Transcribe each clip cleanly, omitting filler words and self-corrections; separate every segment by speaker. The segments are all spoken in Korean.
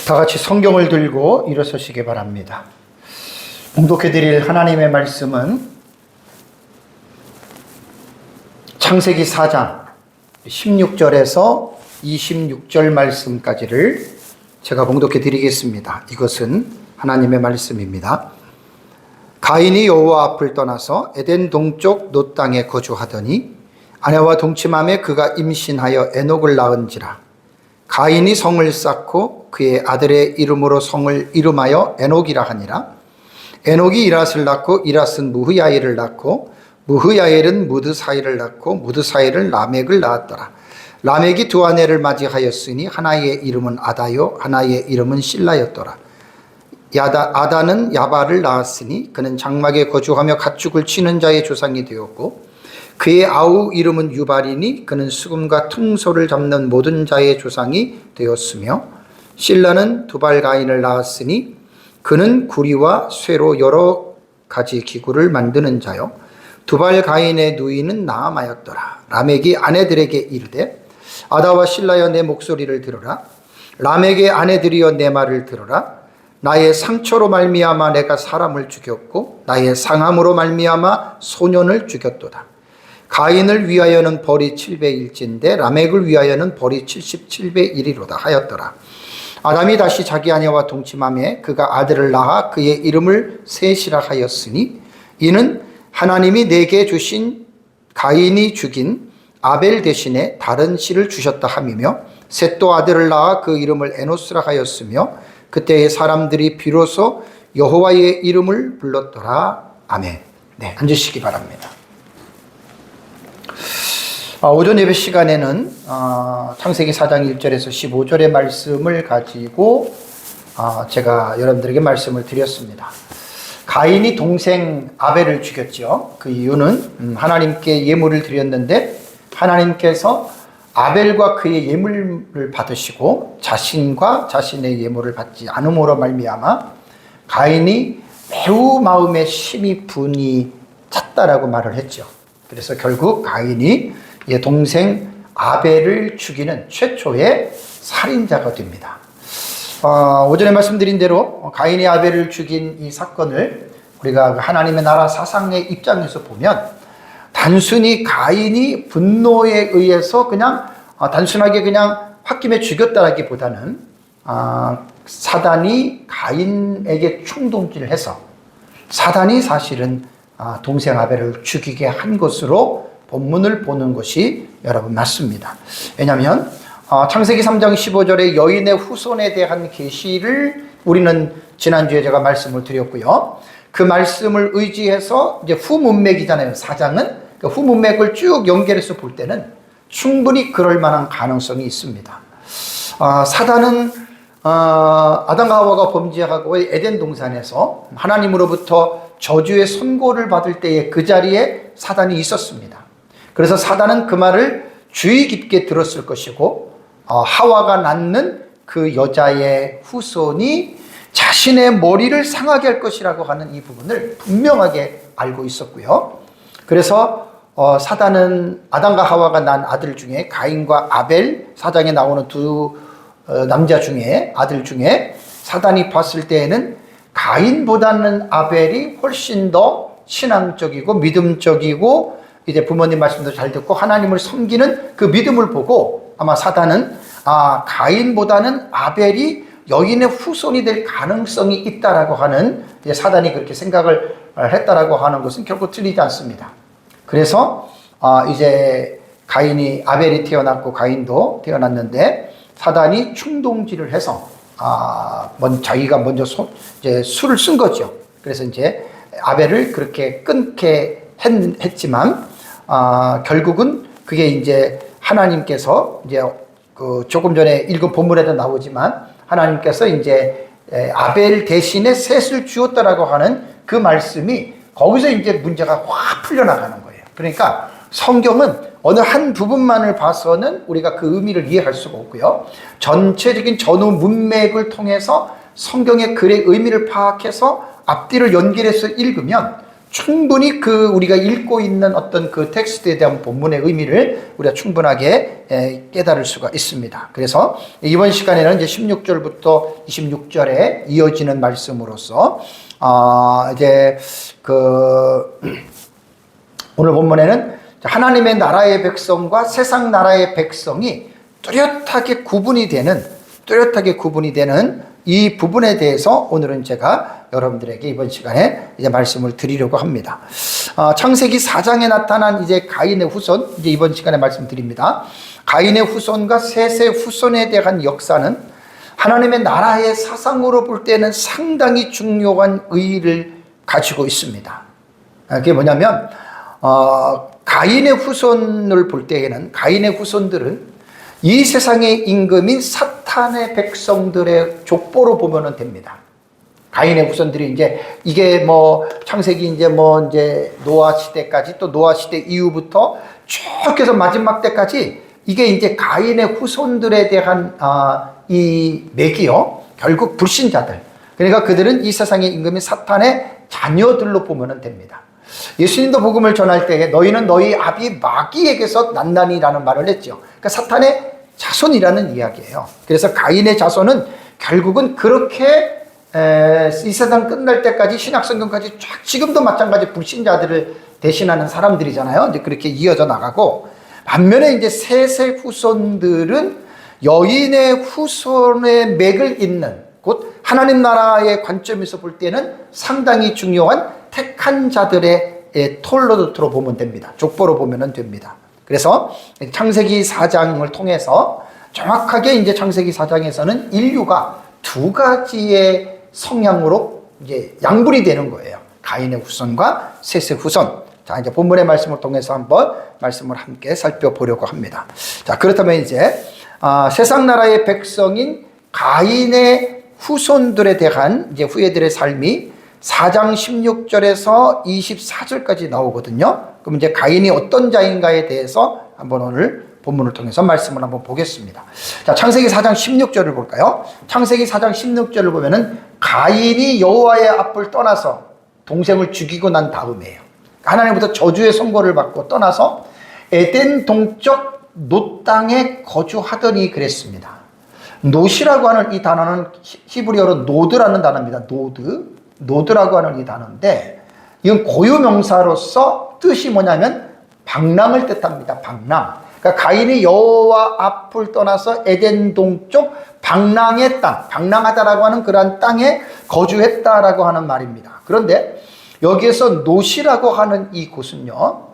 Speaker 1: 다 같이 성경을 들고 일어서시기 바랍니다. 봉독해 드릴 하나님의 말씀은 창세기 4장 16절에서 26절 말씀까지를 제가 봉독해 드리겠습니다. 이것은 하나님의 말씀입니다. 가인이 여호와 앞을 떠나서 에덴 동쪽 놋 땅에 거주하더니 아내와 동침함에 그가 임신하여 에녹을 낳은지라. 가인이 성을 쌓고 그의 아들의 이름으로 성을 이름하여 에녹이라 하니라. 에녹이 이랏을 낳고 이랏은 무흐야엘을 낳고 무흐야엘은 무드사일을 낳고 무드사일은 라멕을 낳았더라. 라멕이 두 아내를 맞이하였으니 하나의 이름은 아다요 하나의 이름은 실라였더라. 아다는 야발을 낳았으니 그는 장막에 거주하며 가축을 치는 자의 조상이 되었고 그의 아우 이름은 유발이니 그는 수금과 퉁소를 잡는 모든 자의 조상이 되었으며 실라는 두발 가인을 낳았으니 그는 구리와 쇠로 여러 가지 기구를 만드는 자요 두발 가인의 누이는 나아마였더라. 라멕이 아내들에게 이르되 아다와 실라여 내 목소리를 들으라. 라멕의 아내들이여 내 말을 들으라. 나의 상처로 말미암아 내가 사람을 죽였고 나의 상함으로 말미암아 소년을 죽였도다. 가인을 위하여는 벌이 700일째인데 라멕을 위하여는 벌이 77배1이로다 하였더라. 아담이 다시 자기 아내와 동침함에 그가 아들을 낳아 그의 이름을 셋이라 하였으니 이는 하나님이 내게 주신 가인이 죽인 아벨 대신에 다른 씨를 주셨다 함이며 셋도 아들을 낳아 그 이름을 에노스라 하였으며 그때의 사람들이 비로소 여호와의 이름을 불렀더라. 아멘. 네, 앉으시기 바랍니다. 오전 예배 시간에는 창세기 4장 1절에서 15절의 말씀을 가지고 제가 여러분들에게 말씀을 드렸습니다. 가인이 동생 아벨을 죽였죠. 그 이유는 하나님께 예물을 드렸는데 하나님께서 아벨과 그의 예물을 받으시고 자신과 자신의 예물을 받지 않음으로 말미암아 가인이 매우 마음에 심히 분이 찼다라고 말을 했죠. 그래서 결국 가인이 동생 아벨을 죽이는 최초의 살인자가 됩니다. 오전에 말씀드린 대로 가인이 아벨을 죽인 이 사건을 우리가 하나님의 나라 사상의 입장에서 보면 단순히 가인이 분노에 의해서 그냥 단순하게 그냥 홧김에 죽였다라기보다는 사단이 가인에게 충동질을 해서 사단이 사실은 동생 아벨을 죽이게 한 것으로 본문을 보는 것이 여러분 맞습니다. 왜냐하면 창세기 3장 15절의 여인의 후손에 대한 계시를 우리는 지난주에 제가 말씀을 드렸고요. 그 말씀을 의지해서 이제 후문맥이잖아요. 4장은 그 후문맥을 쭉 연결해서 볼 때는 충분히 그럴 만한 가능성이 있습니다. 사단은 아담과 하와가 범죄하고 에덴 동산에서 하나님으로부터 저주의 선고를 받을 때에 그 자리에 사단이 있었습니다. 그래서 사단은 그 말을 주의 깊게 들었을 것이고 하와가 낳는 그 여자의 후손이 자신의 머리를 상하게 할 것이라고 하는 이 부분을 분명하게 알고 있었고요. 그래서 사단은 아담과 하와가 낳은 아들 중에 가인과 아벨, 4장에 나오는 두 남자 중에 아들 중에 사단이 봤을 때에는 가인보다는 아벨이 훨씬 더 신앙적이고 믿음적이고 이제 부모님 말씀도 잘 듣고 하나님을 섬기는 그 믿음을 보고 아마 사단은 가인보다는 아벨이 여인의 후손이 될 가능성이 있다라고 하는 이제 사단이 그렇게 생각을 했다라고 하는 것은 결코 틀리지 않습니다. 그래서 이제 가인이 아벨이 태어났고 가인도 태어났는데 사단이 충동질을 해서 자기가 먼저 이제 술을 쓴 거죠. 그래서 이제 아벨을 그렇게 끊게 했지만 결국은 그게 이제 하나님께서 이제 그 조금 전에 읽은 본문에도 나오지만 하나님께서 이제 아벨 대신에 셋을 주었다라고 하는 그 말씀이 거기서 이제 문제가 확 풀려나가는 거예요. 그러니까 성경은 어느 한 부분만을 봐서는 우리가 그 의미를 이해할 수가 없고요. 전체적인 전후 문맥을 통해서 성경의 글의 의미를 파악해서 앞뒤를 연결해서 읽으면 충분히 우리가 읽고 있는 어떤 그 텍스트에 대한 본문의 의미를 우리가 충분하게 깨달을 수가 있습니다. 그래서 이번 시간에는 이제 16절부터 26절에 이어지는 말씀으로서, 이제 오늘 본문에는 하나님의 나라의 백성과 세상 나라의 백성이 뚜렷하게 구분이 되는 이 부분에 대해서 오늘은 제가 여러분들에게 이번 시간에 이제 말씀을 드리려고 합니다. 창세기 4장에 나타난 이제 가인의 후손, 이제 이번 시간에 말씀드립니다. 가인의 후손과 셋의 후손에 대한 역사는 하나님의 나라의 사상으로 볼 때는 상당히 중요한 의의를 가지고 있습니다. 그게 뭐냐면, 가인의 후손을 볼 때에는 가인의 후손들은 이 세상의 임금인 사탄의 백성들의 족보로 보면 됩니다. 가인의 후손들이 이게 창세기 이제 노아 시대까지, 또 노아 시대 이후부터 쭉 해서 마지막 때까지 이게 이제 가인의 후손들에 대한 이 맥이요, 결국 불신자들. 그러니까 그들은 이 세상의 임금인 사탄의 자녀들로 보면 됩니다. 예수님도 복음을 전할 때에 너희는 너희 아비 마귀에게서 난다니라는 말을 했죠. 그러니까 사탄의 자손이라는 이야기예요. 그래서 가인의 자손은 결국은 그렇게 이 세상 끝날 때까지 신약성경까지 쫙 지금도 마찬가지 불신자들을 대신하는 사람들이잖아요. 이제 그렇게 이어져 나가고, 반면에 이제 셋의 후손들은 여인의 후손의 맥을 잇는, 곧 하나님 나라의 관점에서 볼 때는 상당히 중요한 택한 자들의 톨로트로 보면 됩니다. 족보로 보면 됩니다. 그래서 창세기 4장을 통해서 정확하게 이제 창세기 4장에서는 인류가 두 가지의 성향으로 이제 양분이 되는 거예요. 가인의 후손과 셋의 후손. 자, 이제 본문의 말씀을 통해서 한번 말씀을 함께 살펴보려고 합니다. 자, 그렇다면 이제 세상 나라의 백성인 가인의 후손들에 대한 이제 후예들의 삶이 4장 16절에서 24절까지 나오거든요. 그럼 이제 가인이 어떤 자인가에 대해서 한번 오늘 본문을 통해서 말씀을 한번 보겠습니다. 자, 창세기 4장 16절을 볼까요? 창세기 4장 16절을 보면은 가인이 여호와의 앞을 떠나서 동생을 죽이고 난 다음이에요. 하나님부터 저주의 선고를 받고 떠나서 에덴 동쪽 놋 땅에 거주하더니 그랬습니다. 놋이라고 하는 이 단어는 히브리어로 노드라는 단어입니다. 노드라고 하는 이 단어인데, 이건 고유명사로서 뜻이 뭐냐면 방랑을 뜻합니다. 방랑. 그러니까 가인이 여호와 앞을 떠나서 에덴 동쪽 방랑의 땅, 방랑하다라고 하는 그러한 땅에 거주했다라고 하는 말입니다. 그런데 여기에서 놋이라고 하는 이 곳은요,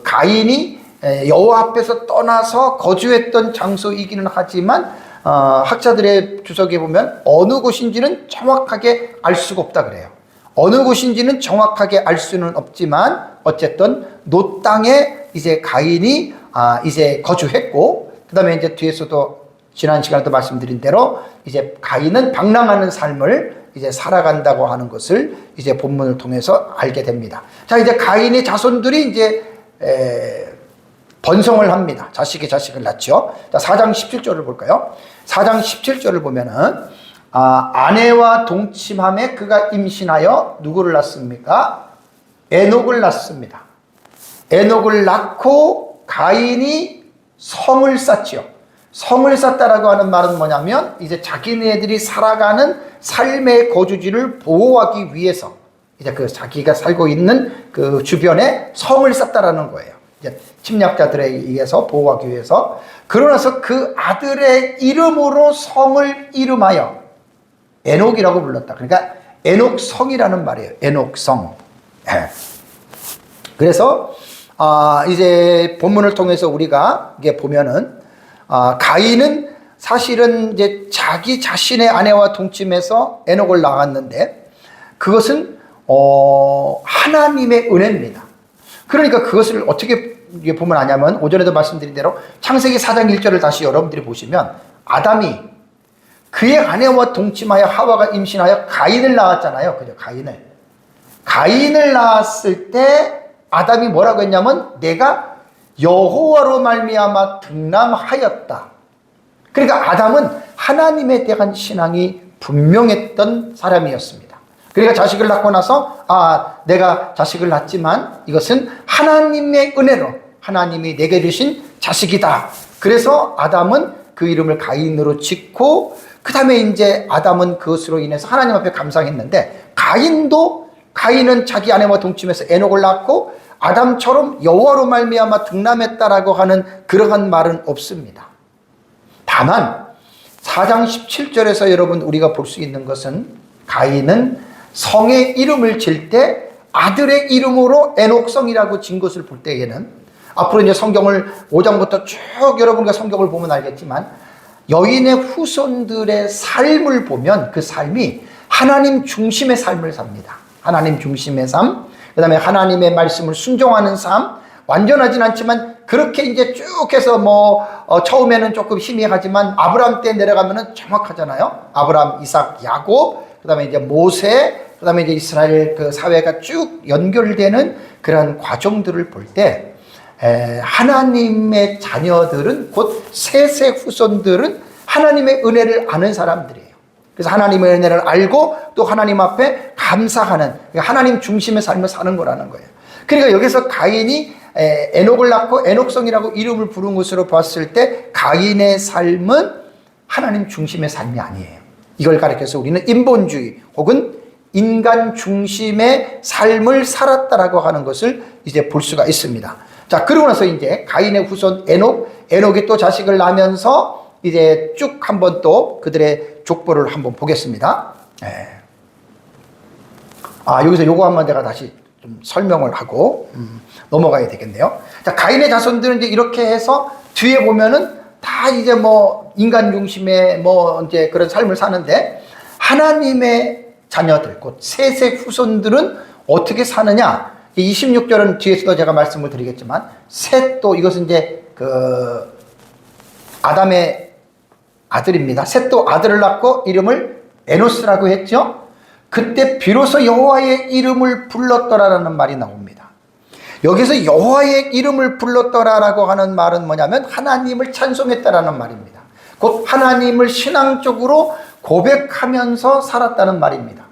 Speaker 1: 가인이 여호와 앞에서 떠나서 거주했던 장소이기는 하지만 학자들의 주석에 보면 어느 곳인지는 정확하게 알 수가 없다 그래요. 어느 곳인지는 정확하게 알 수는 없지만 어쨌든 놋 땅에 이제 가인이 이제 거주했고, 그다음에 이제 뒤에서도 지난 시간에도 말씀드린 대로 이제 가인은 방랑하는 삶을 이제 살아간다고 하는 것을 이제 본문을 통해서 알게 됩니다. 자, 이제 가인의 자손들이 이제 번성을 합니다. 자식이 자식을 낳죠. 자, 4장 17절을 볼까요? 4장 17절을 보면은 아내와 동침함에 그가 임신하여 누구를 낳습니까? 에녹을 낳습니다. 에녹을 낳고 가인이 성을 쌓지요. 성을 쌓다라고 하는 말은 뭐냐면 이제 자기네들이 살아가는 삶의 거주지를 보호하기 위해서 이제 그 자기가 살고 있는 그 주변에 성을 쌓다라는 거예요. 이제 침략자들에 의해서 보호하기 위해서. 그러나서 그 아들의 이름으로 성을 이름하여 에녹이라고 불렀다. 그러니까 에녹성이라는 말이에요. 에녹성. 그래서 이제 본문을 통해서 우리가 이게 보면은 가인은 사실은 이제 자기 자신의 아내와 동침해서 에녹을 낳았는데 그것은 하나님의 은혜입니다. 그러니까 그것을 어떻게 보면 아냐면 오전에도 말씀드린 대로 창세기 4장 1절을 다시 여러분들이 보시면 아담이 그의 아내와 동침하여 하와가 임신하여 가인을 낳았잖아요. 그죠? 가인을 낳았을 때 아담이 뭐라고 했냐면 내가 여호와로 말미암아 등남하였다. 그러니까 아담은 하나님에 대한 신앙이 분명했던 사람이었습니다. 그러니까 자식을 낳고 나서 내가 자식을 낳지만 이것은 하나님의 은혜로 하나님이 내게 주신 자식이다. 그래서 아담은 그 이름을 가인으로 짓고 그 다음에 이제 아담은 그것으로 인해서 하나님 앞에 감상했는데 가인은 자기 아내와 동침해서 에녹을 낳고 아담처럼 여호와로 말미암아 등남했다라고 하는 그러한 말은 없습니다. 다만 4장 17절에서 여러분 우리가 볼 수 있는 것은 가인은 성의 이름을 질 때 아들의 이름으로 에녹성이라고 진 것을 볼 때에는 앞으로 이제 성경을 5장부터 쭉 여러분과 성경을 보면 알겠지만 여인의 후손들의 삶을 보면 그 삶이 하나님 중심의 삶을 삽니다. 하나님 중심의 삶, 그 다음에 하나님의 말씀을 순종하는 삶, 완전하진 않지만 그렇게 이제 쭉 해서 처음에는 조금 희미하지만 아브라함 때 내려가면은 정확하잖아요. 아브라함, 이삭, 야곱, 그 다음에 이제 모세, 그 다음에 이제 이스라엘 그 사회가 쭉 연결되는 그런 과정들을 볼 때 하나님의 자녀들은 곧 셋의 후손들은 하나님의 은혜를 아는 사람들이에요. 그래서 하나님의 은혜를 알고 또 하나님 앞에 감사하는 하나님 중심의 삶을 사는 거라는 거예요. 그러니까 여기서 가인이 에녹을 낳고 에녹성이라고 이름을 부른 것으로 봤을 때 가인의 삶은 하나님 중심의 삶이 아니에요. 이걸 가리켜서 우리는 인본주의 혹은 인간 중심의 삶을 살았다라고 하는 것을 이제 볼 수가 있습니다. 자, 그러고 나서 이제 가인의 후손 에녹이 또 자식을 낳으면서 이제 쭉 한번 또 그들의 족보를 한번 보겠습니다. 여기서 요거 한번 내가 다시 좀 설명을 하고 넘어가야 되겠네요. 자, 가인의 자손들은 이제 이렇게 해서 뒤에 보면은 다 이제 인간 중심의 이제 그런 삶을 사는데 하나님의 자녀들, 곧 셋의 후손들은 어떻게 사느냐? 26절은 뒤에서도 제가 말씀을 드리겠지만 셋도 이것은 이제 아담의 아들입니다. 셋도 아들을 낳고 이름을 에노스라고 했죠. 그때 비로소 여호와의 이름을 불렀더라라는 말이 나옵니다. 여기서 여호와의 이름을 불렀더라라고 하는 말은 뭐냐면 하나님을 찬송했다라는 말입니다. 곧 하나님을 신앙적으로 고백하면서 살았다는 말입니다.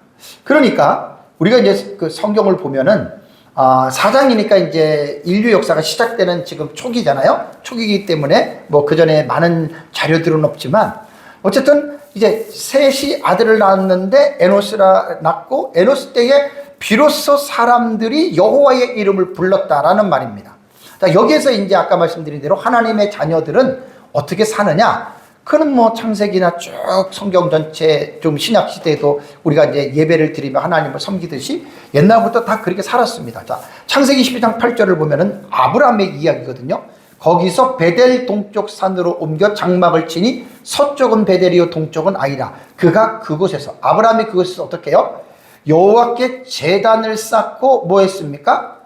Speaker 1: 그러니까 우리가 이제 그 성경을 보면은 4장이니까 이제 인류 역사가 시작되는 지금 초기잖아요. 초기이기 때문에 그 전에 많은 자료들은 없지만 어쨌든 이제 셋이 아들을 낳았는데 에노스라 낳고 에노스 때에 비로소 사람들이 여호와의 이름을 불렀다라는 말입니다. 자, 여기에서 이제 아까 말씀드린 대로 하나님의 자녀들은 어떻게 사느냐? 그는 창세기나 쭉 성경 전체 좀 신약 시대에도 우리가 이제 예배를 드리며 하나님을 섬기듯이 옛날부터 다 그렇게 살았습니다. 자, 창세기 12장 8절을 보면은 아브라함의 이야기거든요. 거기서 베델 동쪽 산으로 옮겨 장막을 치니 서쪽은 베델이요 동쪽은 아이라. 그가 그곳에서 아브라함이 그곳에서 어떻게 해요? 여호와께 제단을 쌓고 뭐 했습니까?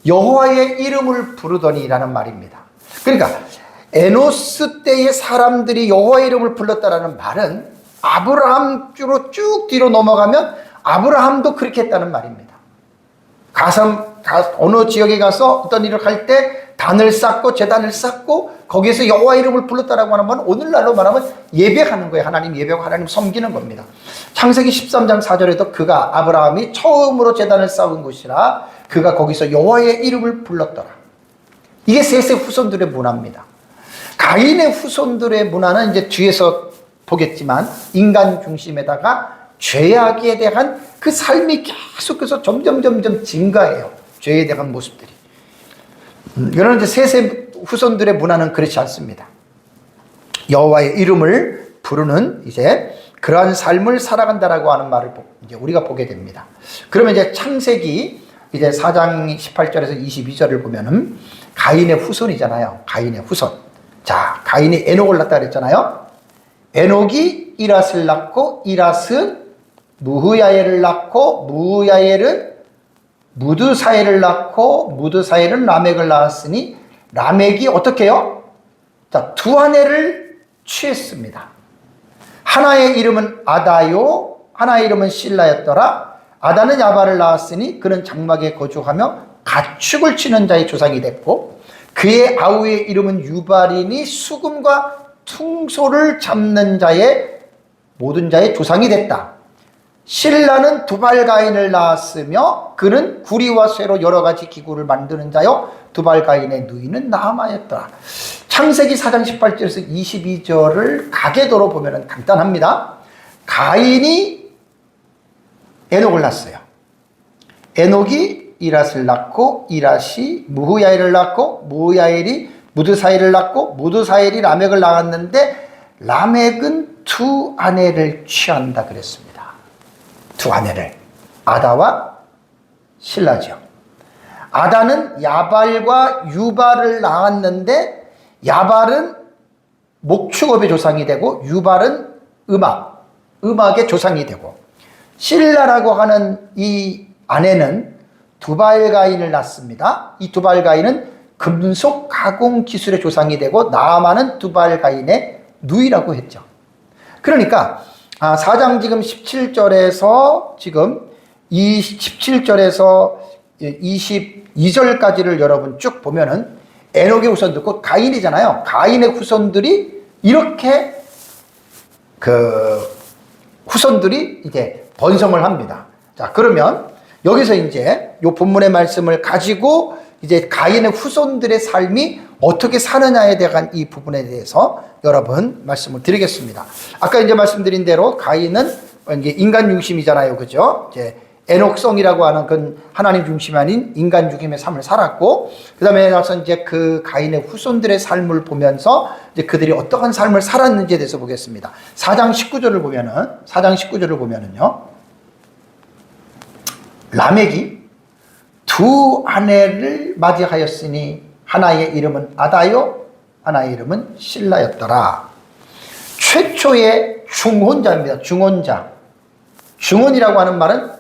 Speaker 1: 여호와의 이름을 부르더니라는 말입니다. 그러니까 에노스 때의 사람들이 여호와의 이름을 불렀다라는 말은 아브라함 주로 쭉 뒤로 넘어가면 아브라함도 그렇게 했다는 말입니다. 어느 지역에 가서 어떤 일을 할 때 단을 쌓고 제단을 쌓고 거기에서 여호와 이름을 불렀다라고 하는 건 오늘날로 말하면 예배하는 거예요. 하나님 예배하고 하나님 섬기는 겁니다. 창세기 13장 4절에도 그가 아브라함이 처음으로 제단을 쌓은 곳이라 그가 거기서 여호와의 이름을 불렀더라. 이게 셋의 후손들의 문화입니다. 가인의 후손들의 문화는 이제 뒤에서 보겠지만 인간 중심에다가 죄악에 대한 그 삶이 계속해서 점점 증가해요. 죄에 대한 모습들이. 그러나 이제 셋의 후손들의 문화는 그렇지 않습니다. 여호와의 이름을 부르는 이제 그러한 삶을 살아간다라고 하는 말을 이제 우리가 보게 됩니다. 그러면 이제 창세기 이제 4장 18절에서 22절을 보면은 가인의 후손이잖아요. 가인의 후손. 자, 가인이 에녹을 낳았다 그랬잖아요. 에녹이 이랏을 낳고 이랏은 무흐야엘을 낳고 무흐야엘은 무드사엘을 낳고 무드사엘은 라멕을 낳았으니 라멕이 어떻게 해요? 자, 두 아내를 취했습니다. 하나의 이름은 아다요, 하나의 이름은 실라였더라. 아다는 야발을 낳았으니 그는 장막에 거주하며 가축을 치는 자의 조상이 됐고 그의 아우의 이름은 유발이니 수금과 퉁소를 잡는 자의 모든 자의 조상이 됐다. 실라는 두발가인을 낳았으며 그는 구리와 쇠로 여러 가지 기구를 만드는 자요 두발가인의 누이는 나아마였더라. 창세기 4장 18절에서 22절을 가계도로 보면 간단합니다. 가인이 에녹을 낳았어요. 에녹이 이랏을 낳고 이랏이 무후야엘을 낳고 무후야엘이 무드사엘을 낳고 무드사엘이 라멕을 낳았는데 라멕은 두 아내를 취한다 그랬습니다. 두 아내를, 아다와 실라죠. 아다는 야발과 유발을 낳았는데 야발은 목축업의 조상이 되고 유발은 음악의 조상이 되고, 실라라고 하는 이 아내는 두발가인을 낳습니다. 이 두발가인은 금속 가공 기술의 조상이 되고 나아만은 두발가인의 누이라고 했죠. 그러니까 4장 지금 17절에서 지금 17절에서 22절까지를 여러분 쭉 보면은 에녹의 후손들, 곧 가인이잖아요. 가인의 후손들이 이렇게 후손들이 이제 번성을 합니다. 자, 그러면 여기서 이제 요 본문의 말씀을 가지고 이제 가인의 후손들의 삶이 어떻게 사느냐에 대한 이 부분에 대해서 여러분 말씀을 드리겠습니다. 아까 이제 말씀드린 대로 가인은 이제 인간 중심이잖아요. 그죠? 이제 에녹성이라고 하는 그 하나님 중심이 아닌 인간 중심의 삶을 살았고, 그 다음에 나서 이제 그 가인의 후손들의 삶을 보면서 이제 그들이 어떠한 삶을 살았는지에 대해서 보겠습니다. 4장 19절을 보면은요, 라멕이 두 아내를 맞이하였으니 하나의 이름은 아다요, 하나의 이름은 실라였더라. 최초의 중혼자입니다. 중혼이라고 하는 말은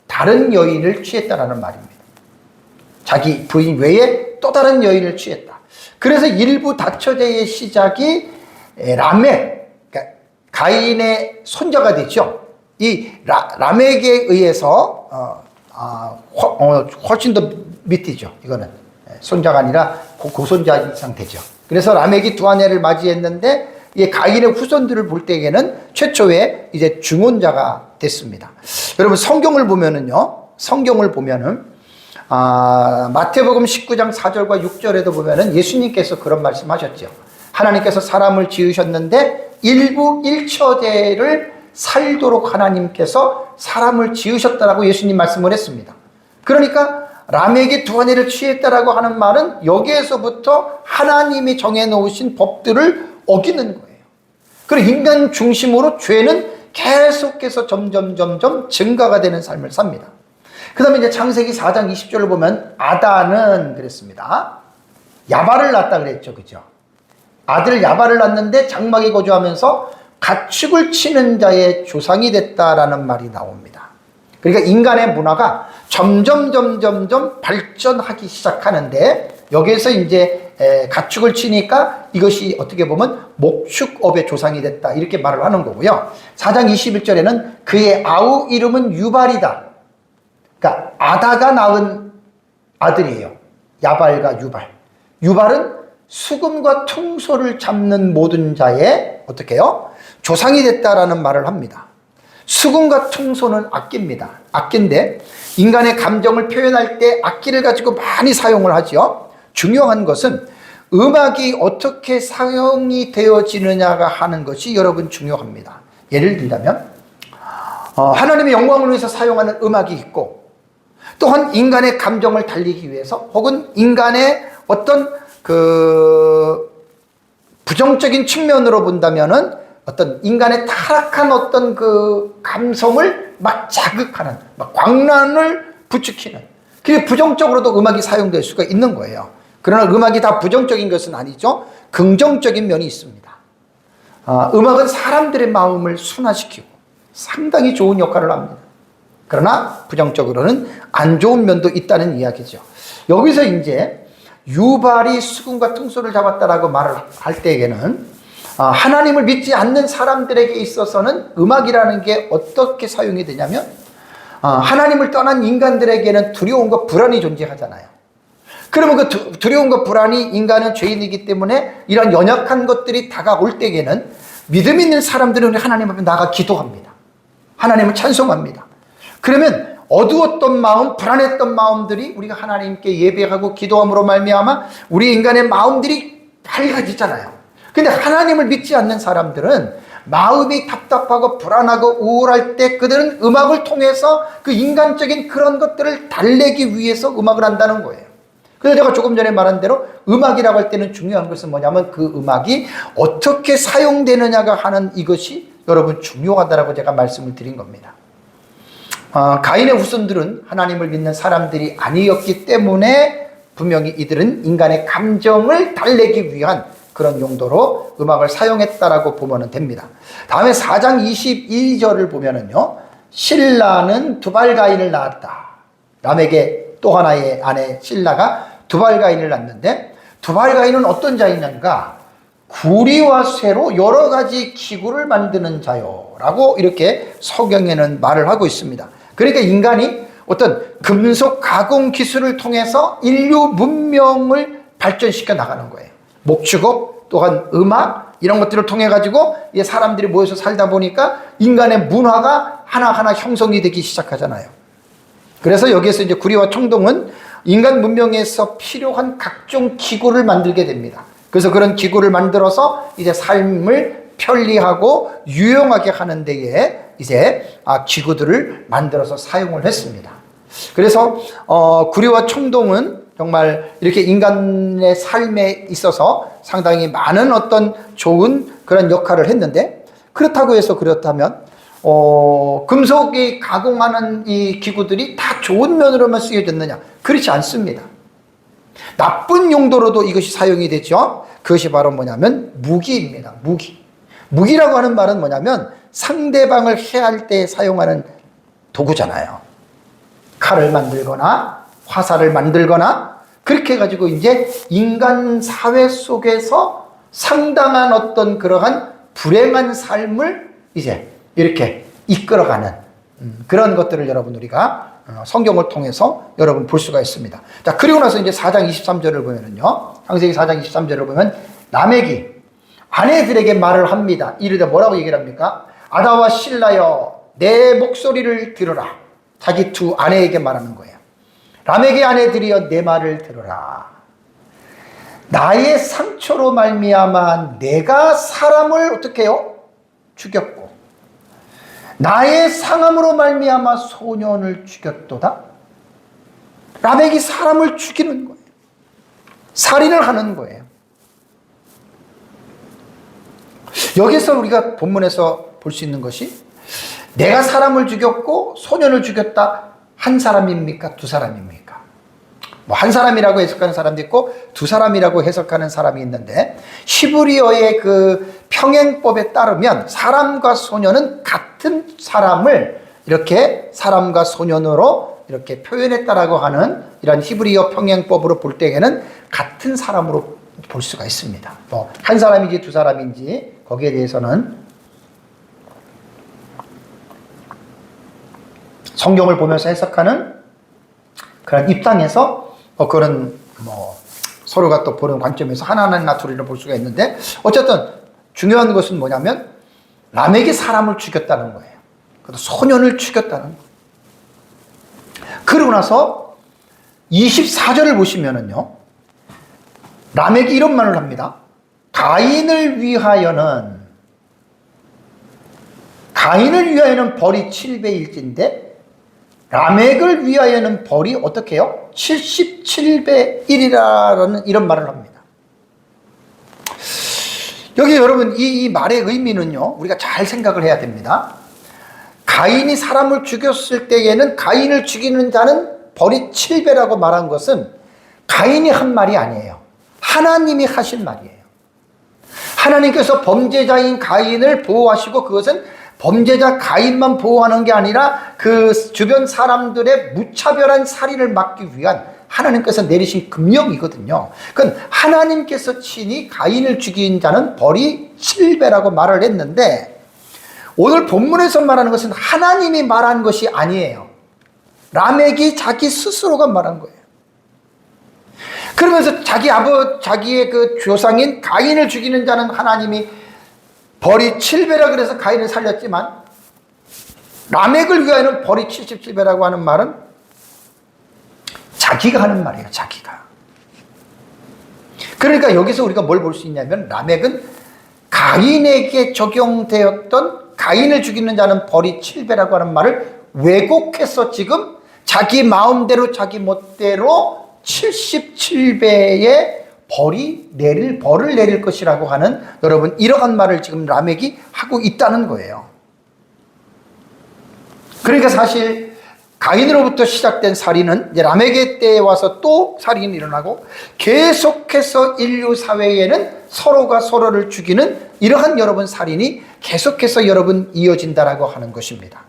Speaker 1: 다른 여인을 취했다라는 말입니다. 자기 부인 외에 또 다른 여인을 취했다. 그래서 일부 다처제의 시작이 라멕, 그러니까 가인의 손자가 되죠. 이 라멕에 의해서 훨씬 더 밑이죠. 이거는 손자가 아니라 고손자 상태죠. 그래서 라멕이 두 아내를 맞이했는데 이 가인의 후손들을 볼 때에는 최초의 이제 중혼자가 됐습니다. 여러분 성경을 보면은 마태복음 19장 4절과 6절에도 보면은 예수님께서 그런 말씀하셨죠. 하나님께서 사람을 지으셨는데 일부 일처제를 살도록 하나님께서 사람을 지으셨다라고 예수님 말씀을 했습니다. 그러니까 라멕이 두 아내를 취했다라고 하는 말은 여기에서부터 하나님이 정해놓으신 법들을 어기는 거예요. 그리고 인간 중심으로 죄는 계속해서 점점 증가가 되는 삶을 삽니다. 그 다음에 이제 창세기 4장 20절을 보면 아다는 그랬습니다. 야발을 낳았다 그랬죠. 그죠? 아들 야발을 낳았는데 장막에 거주하면서 가축을 치는 자의 조상이 됐다라는 말이 나옵니다. 그러니까 인간의 문화가 점점 발전하기 시작하는데 여기에서 이제 가축을 치니까 이것이 어떻게 보면 목축업의 조상이 됐다 이렇게 말을 하는 거고요. 4장 21절에는 그의 아우 이름은 유발이다. 그러니까 아다가 낳은 아들이에요. 야발과 유발. 유발은 수금과 퉁소를 잡는 모든 자의 어떻게 해요? 조상이 됐다라는 말을 합니다. 수금과 퉁소는 악기입니다. 악기인데 인간의 감정을 표현할 때 악기를 가지고 많이 사용을 하죠. 중요한 것은 음악이 어떻게 사용이 되어지느냐가 하는 것이 여러분 중요합니다. 예를 들자면 하나님의 영광을 위해서 사용하는 음악이 있고, 또한 인간의 감정을 달리기 위해서 혹은 인간의 어떤 부정적인 측면으로 본다면은 어떤 인간의 타락한 어떤 감성을 막 자극하는, 막 광란을 부추기는, 그게 부정적으로도 음악이 사용될 수가 있는 거예요. 그러나 음악이 다 부정적인 것은 아니죠. 긍정적인 면이 있습니다. 음악은 사람들의 마음을 순화시키고 상당히 좋은 역할을 합니다. 그러나 부정적으로는 안 좋은 면도 있다는 이야기죠. 여기서 이제 유발이 수금과 퉁소를 잡았다라고 말을 할 때에는 하나님을 믿지 않는 사람들에게 있어서는 음악이라는 게 어떻게 사용이 되냐면 하나님을 떠난 인간들에게는 두려움과 불안이 존재하잖아요. 그러면 그 두려움과 불안이, 인간은 죄인이기 때문에 이런 연약한 것들이 다가올 때에는 믿음 있는 사람들은 하나님 앞에 나가 기도합니다. 하나님을 찬송합니다. 그러면 어두웠던 마음, 불안했던 마음들이 우리가 하나님께 예배하고 기도함으로 말미암아 우리 인간의 마음들이 밝아지잖아요. 근데 하나님을 믿지 않는 사람들은 마음이 답답하고 불안하고 우울할 때 그들은 음악을 통해서 그 인간적인 그런 것들을 달래기 위해서 음악을 한다는 거예요. 그래서 제가 조금 전에 말한 대로 음악이라고 할 때는 중요한 것은 뭐냐면 그 음악이 어떻게 사용되느냐가 하는 이것이 여러분 중요하다라고 제가 말씀을 드린 겁니다. 가인의 후손들은 하나님을 믿는 사람들이 아니었기 때문에 분명히 이들은 인간의 감정을 달래기 위한 그런 용도로 음악을 사용했다라고 보면 됩니다. 다음에 4장 22절을 보면은요, 신라는 두발가인을 낳았다. 람에게 또 하나의 아내 신라가 두발가인을 낳는데, 두발가인은 어떤 자이냐가 구리와 쇠로 여러 가지 기구를 만드는 자요라고 이렇게 성경에는 말을 하고 있습니다. 그러니까 인간이 어떤 금속 가공 기술을 통해서 인류 문명을 발전시켜 나가는 거예요. 목축업 또한 음악 이런 것들을 통해 가지고 사람들이 모여서 살다 보니까 인간의 문화가 하나하나 형성이 되기 시작하잖아요. 그래서 여기에서 이제 구리와 청동은 인간 문명에서 필요한 각종 기구를 만들게 됩니다. 그래서 그런 기구를 만들어서 이제 삶을 편리하고 유용하게 하는 데에 이제 기구들을 만들어서 사용을 했습니다. 그래서 구리와 청동은 정말 이렇게 인간의 삶에 있어서 상당히 많은 어떤 좋은 그런 역할을 했는데, 그렇다고 해서 그렇다면 금속이 가공하는 이 기구들이 다 좋은 면으로만 쓰여졌느냐? 그렇지 않습니다. 나쁜 용도로도 이것이 사용이 되죠. 그것이 바로 뭐냐면 무기입니다. 무기라고 하는 말은 뭐냐면 상대방을 해할 때 사용하는 도구잖아요. 칼을 만들거나 화살을 만들거나 그렇게 해가지고 이제 인간 사회 속에서 상당한 어떤 그러한 불행한 삶을 이제 이렇게 이끌어가는 그런 것들을 여러분 우리가 성경을 통해서 여러분 볼 수가 있습니다. 자, 그리고 나서 이제 4장 23절을 보면은요, 창세기 4장 23절을 보면 라멕이 아내들에게 말을 합니다. 이르되 뭐라고 얘기를 합니까? 아다와 실라여 내 목소리를 들으라. 자기 두 아내에게 말하는 거예요. 라멕의 아내들이여 내 말을 들으라. 나의 상처로 말미암아 내가 사람을 어떻게 해요? 죽였고 나의 상함으로 말미암아 소년을 죽였도다. 라멕이 사람을 죽이는 거예요. 살인을 하는 거예요. 여기서 우리가 본문에서 볼 수 있는 것이 내가 사람을 죽였고 소년을 죽였다. 한 사람입니까? 두 사람입니까? 뭐 한 사람이라고 해석하는 사람도 있고 두 사람이라고 해석하는 사람이 있는데, 히브리어의 그 평행법에 따르면 사람과 소년은 같은 사람을 이렇게 사람과 소년으로 이렇게 표현했다라고 하는 이런 히브리어 평행법으로 볼 때에는 같은 사람으로 볼 수가 있습니다. 뭐 한 사람인지 두 사람인지 거기에 대해서는 성경을 보면서 해석하는 그런 입장에서 그런 뭐 서로가 또 보는 관점에서 하나나 둘이를 볼 수가 있는데, 어쨌든 중요한 것은 뭐냐면 라멕이 사람을 죽였다는 거예요. 그래도 소년을 죽였다는 거예요. 그러고 나서 24절을 보시면은요, 라멕이 이런 말을 합니다. 가인을 위하여는 벌이 7배일진데 라멕을 위하여는 벌이 어떻게 해요? 77배 1이라는 이런 말을 합니다. 여기 여러분 이 말의 의미는요, 우리가 잘 생각을 해야 됩니다. 가인이 사람을 죽였을 때에는 가인을 죽이는 자는 벌이 7배라고 말한 것은 가인이 한 말이 아니에요. 하나님이 하신 말이에요. 하나님께서 범죄자인 가인을 보호하시고 그것은 범죄자 가인만 보호하는 게 아니라 그 주변 사람들의 무차별한 살인을 막기 위한 하나님께서 내리신 금령이거든요. 그건 하나님께서 친히 가인을 죽인 자는 벌이 7배라고 말을 했는데, 오늘 본문에서 말하는 것은 하나님이 말한 것이 아니에요. 라멕이 자기 스스로가 말한 거예요. 그러면서 자기의 그 조상인 가인을 죽이는 자는 하나님이 벌이 7배라 그래서 가인을 살렸지만 라멕을 위하여는 벌이 77배라고 하는 말은 자기가 하는 말이에요. 자기가. 그러니까 여기서 우리가 뭘 볼 수 있냐면 라멕은 가인에게 적용되었던 가인을 죽이는 자는 벌이 7배라고 하는 말을 왜곡해서 지금 자기 마음대로 자기 멋대로 77배의 벌을 내릴 것이라고 하는, 여러분, 이러한 말을 지금 라멕이 하고 있다는 거예요. 그러니까 사실 가인으로부터 시작된 살인은 이제 라멕의 때에 와서 또 살인이 일어나고 계속해서 인류 사회에는 서로가 서로를 죽이는 이러한 여러분 살인이 계속해서 여러분 이어진다라고 하는 것입니다.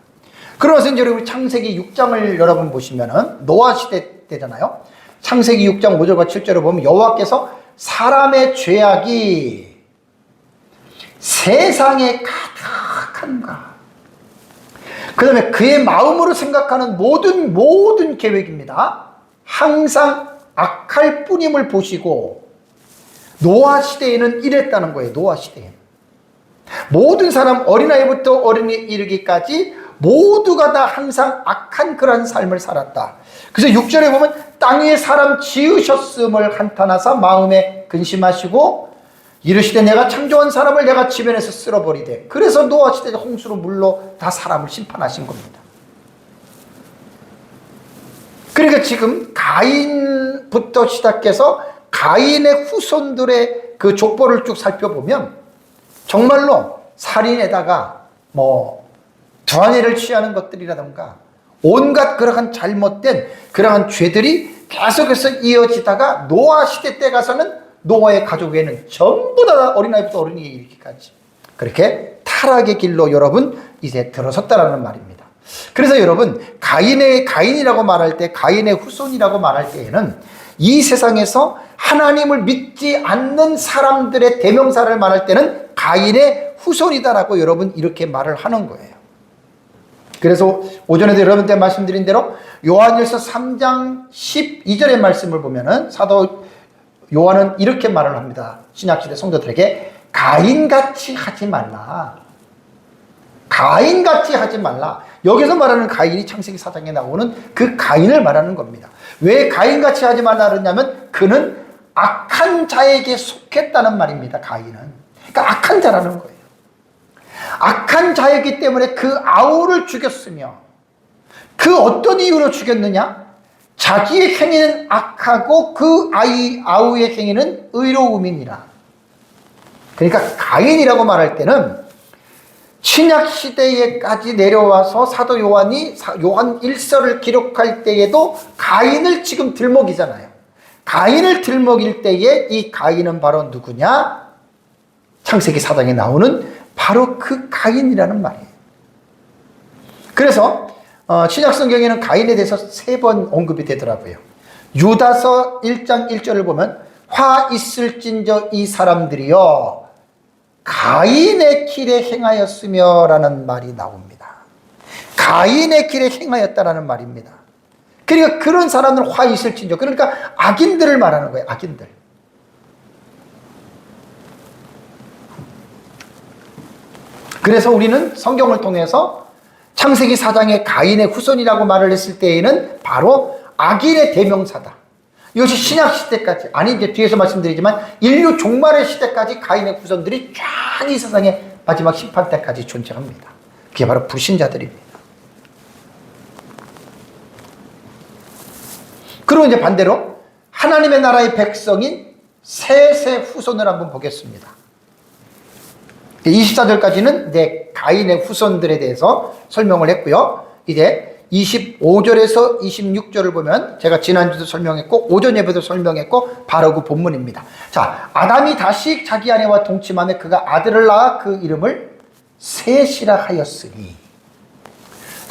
Speaker 1: 그러면서 이제 우리 창세기 6장을 여러분 보시면은 노아 시대 때잖아요. 창세기 6장 5절과 7절을 보면 여호와께서 사람의 죄악이 세상에 가득한가, 그 다음에 그의 마음으로 생각하는 모든 계획입니다, 항상 악할 뿐임을 보시고, 노아 시대에는 이랬다는 거예요. 노아 시대에 모든 사람, 어린아이부터 어른이 이르기까지 모두가 다 항상 악한 그런 삶을 살았다. 그래서 6절에 보면 땅 위에 사람 지으셨음을 한탄하사 마음에 근심하시고 이르시되 내가 창조한 사람을 내가 지변에서 쓸어버리되, 그래서 노아 시대 홍수로 물로 다 사람을 심판하신 겁니다. 그러니까 지금 가인부터 시작해서 가인의 후손들의 그 족보를 쭉 살펴보면 정말로 살인에다가 두한해를 취하는 것들이라던가 온갖 그러한 잘못된 그러한 죄들이 계속해서 이어지다가 노아 시대 때 가서는 노아의 가족에는 전부 다 어린아이부터 어른이 이르기까지 그렇게 타락의 길로 여러분 이제 들어섰다라는 말입니다. 그래서 여러분 가인이라고 말할 때, 가인의 후손이라고 말할 때에는 이 세상에서 하나님을 믿지 않는 사람들의 대명사를 말할 때는 가인의 후손이다라고 여러분 이렇게 말을 하는 거예요. 그래서 오전에도 여러분한테 말씀드린 대로 요한일서 3장 12절의 말씀을 보면은 사도 요한은 이렇게 말을 합니다. 신약시대 성도들에게 가인같이 하지 말라. 가인같이 하지 말라. 여기서 말하는 가인이 창세기 4장에 나오는 그 가인을 말하는 겁니다. 왜 가인같이 하지 말라 그러냐면 그는 악한 자에게 속했다는 말입니다. 가인은. 그러니까 악한 자라는 거예요. 악한 자이기 때문에 그 아우를 죽였으며, 그 어떤 이유로 죽였느냐? 자기의 행위는 악하고 그 아우의 행위는 의로움이니라. 그러니까 가인이라고 말할 때는 신약 시대에까지 내려와서 사도 요한이 요한 1서를 기록할 때에도 가인을 지금 들먹이잖아요. 가인을 들먹일 때에 이 가인은 바로 누구냐? 창세기 4장에 나오는 바로 그 가인이라는 말이에요. 그래서 신약 성경에는 가인에 대해서 3번 언급이 되더라고요. 유다서 1장 1절을 보면 화 있을진저 이 사람들이여 가인의 길에 행하였으며 라는 말이 나옵니다. 가인의 길에 행하였다라는 말입니다. 그러니까 그런 사람들은 화 있을진저, 그러니까 악인들을 말하는 거예요. 악인들. 그래서 우리는 성경을 통해서 창세기 4장에 가인의 후손이라고 말을 했을 때에는 바로 악인의 대명사다. 이것이 신약 시대까지, 아니 이제 뒤에서 말씀드리지만 인류 종말의 시대까지 가인의 후손들이 쫙 이 세상의 마지막 심판 때까지 존재합니다. 그게 바로 불신자들입니다. 그리고 이제 반대로 하나님의 나라의 백성인 셋의 후손을 한번 보겠습니다. 24절까지는 이제 가인의 후손들에 대해서 설명을 했고요. 이제 25절에서 26절을 보면 제가 지난주도 설명했고 오전 예배도 설명했고 바로 그 본문입니다. 자, 아담이 다시 자기 아내와 동침하며 그가 아들을 낳아 그 이름을 셋이라 하였으니,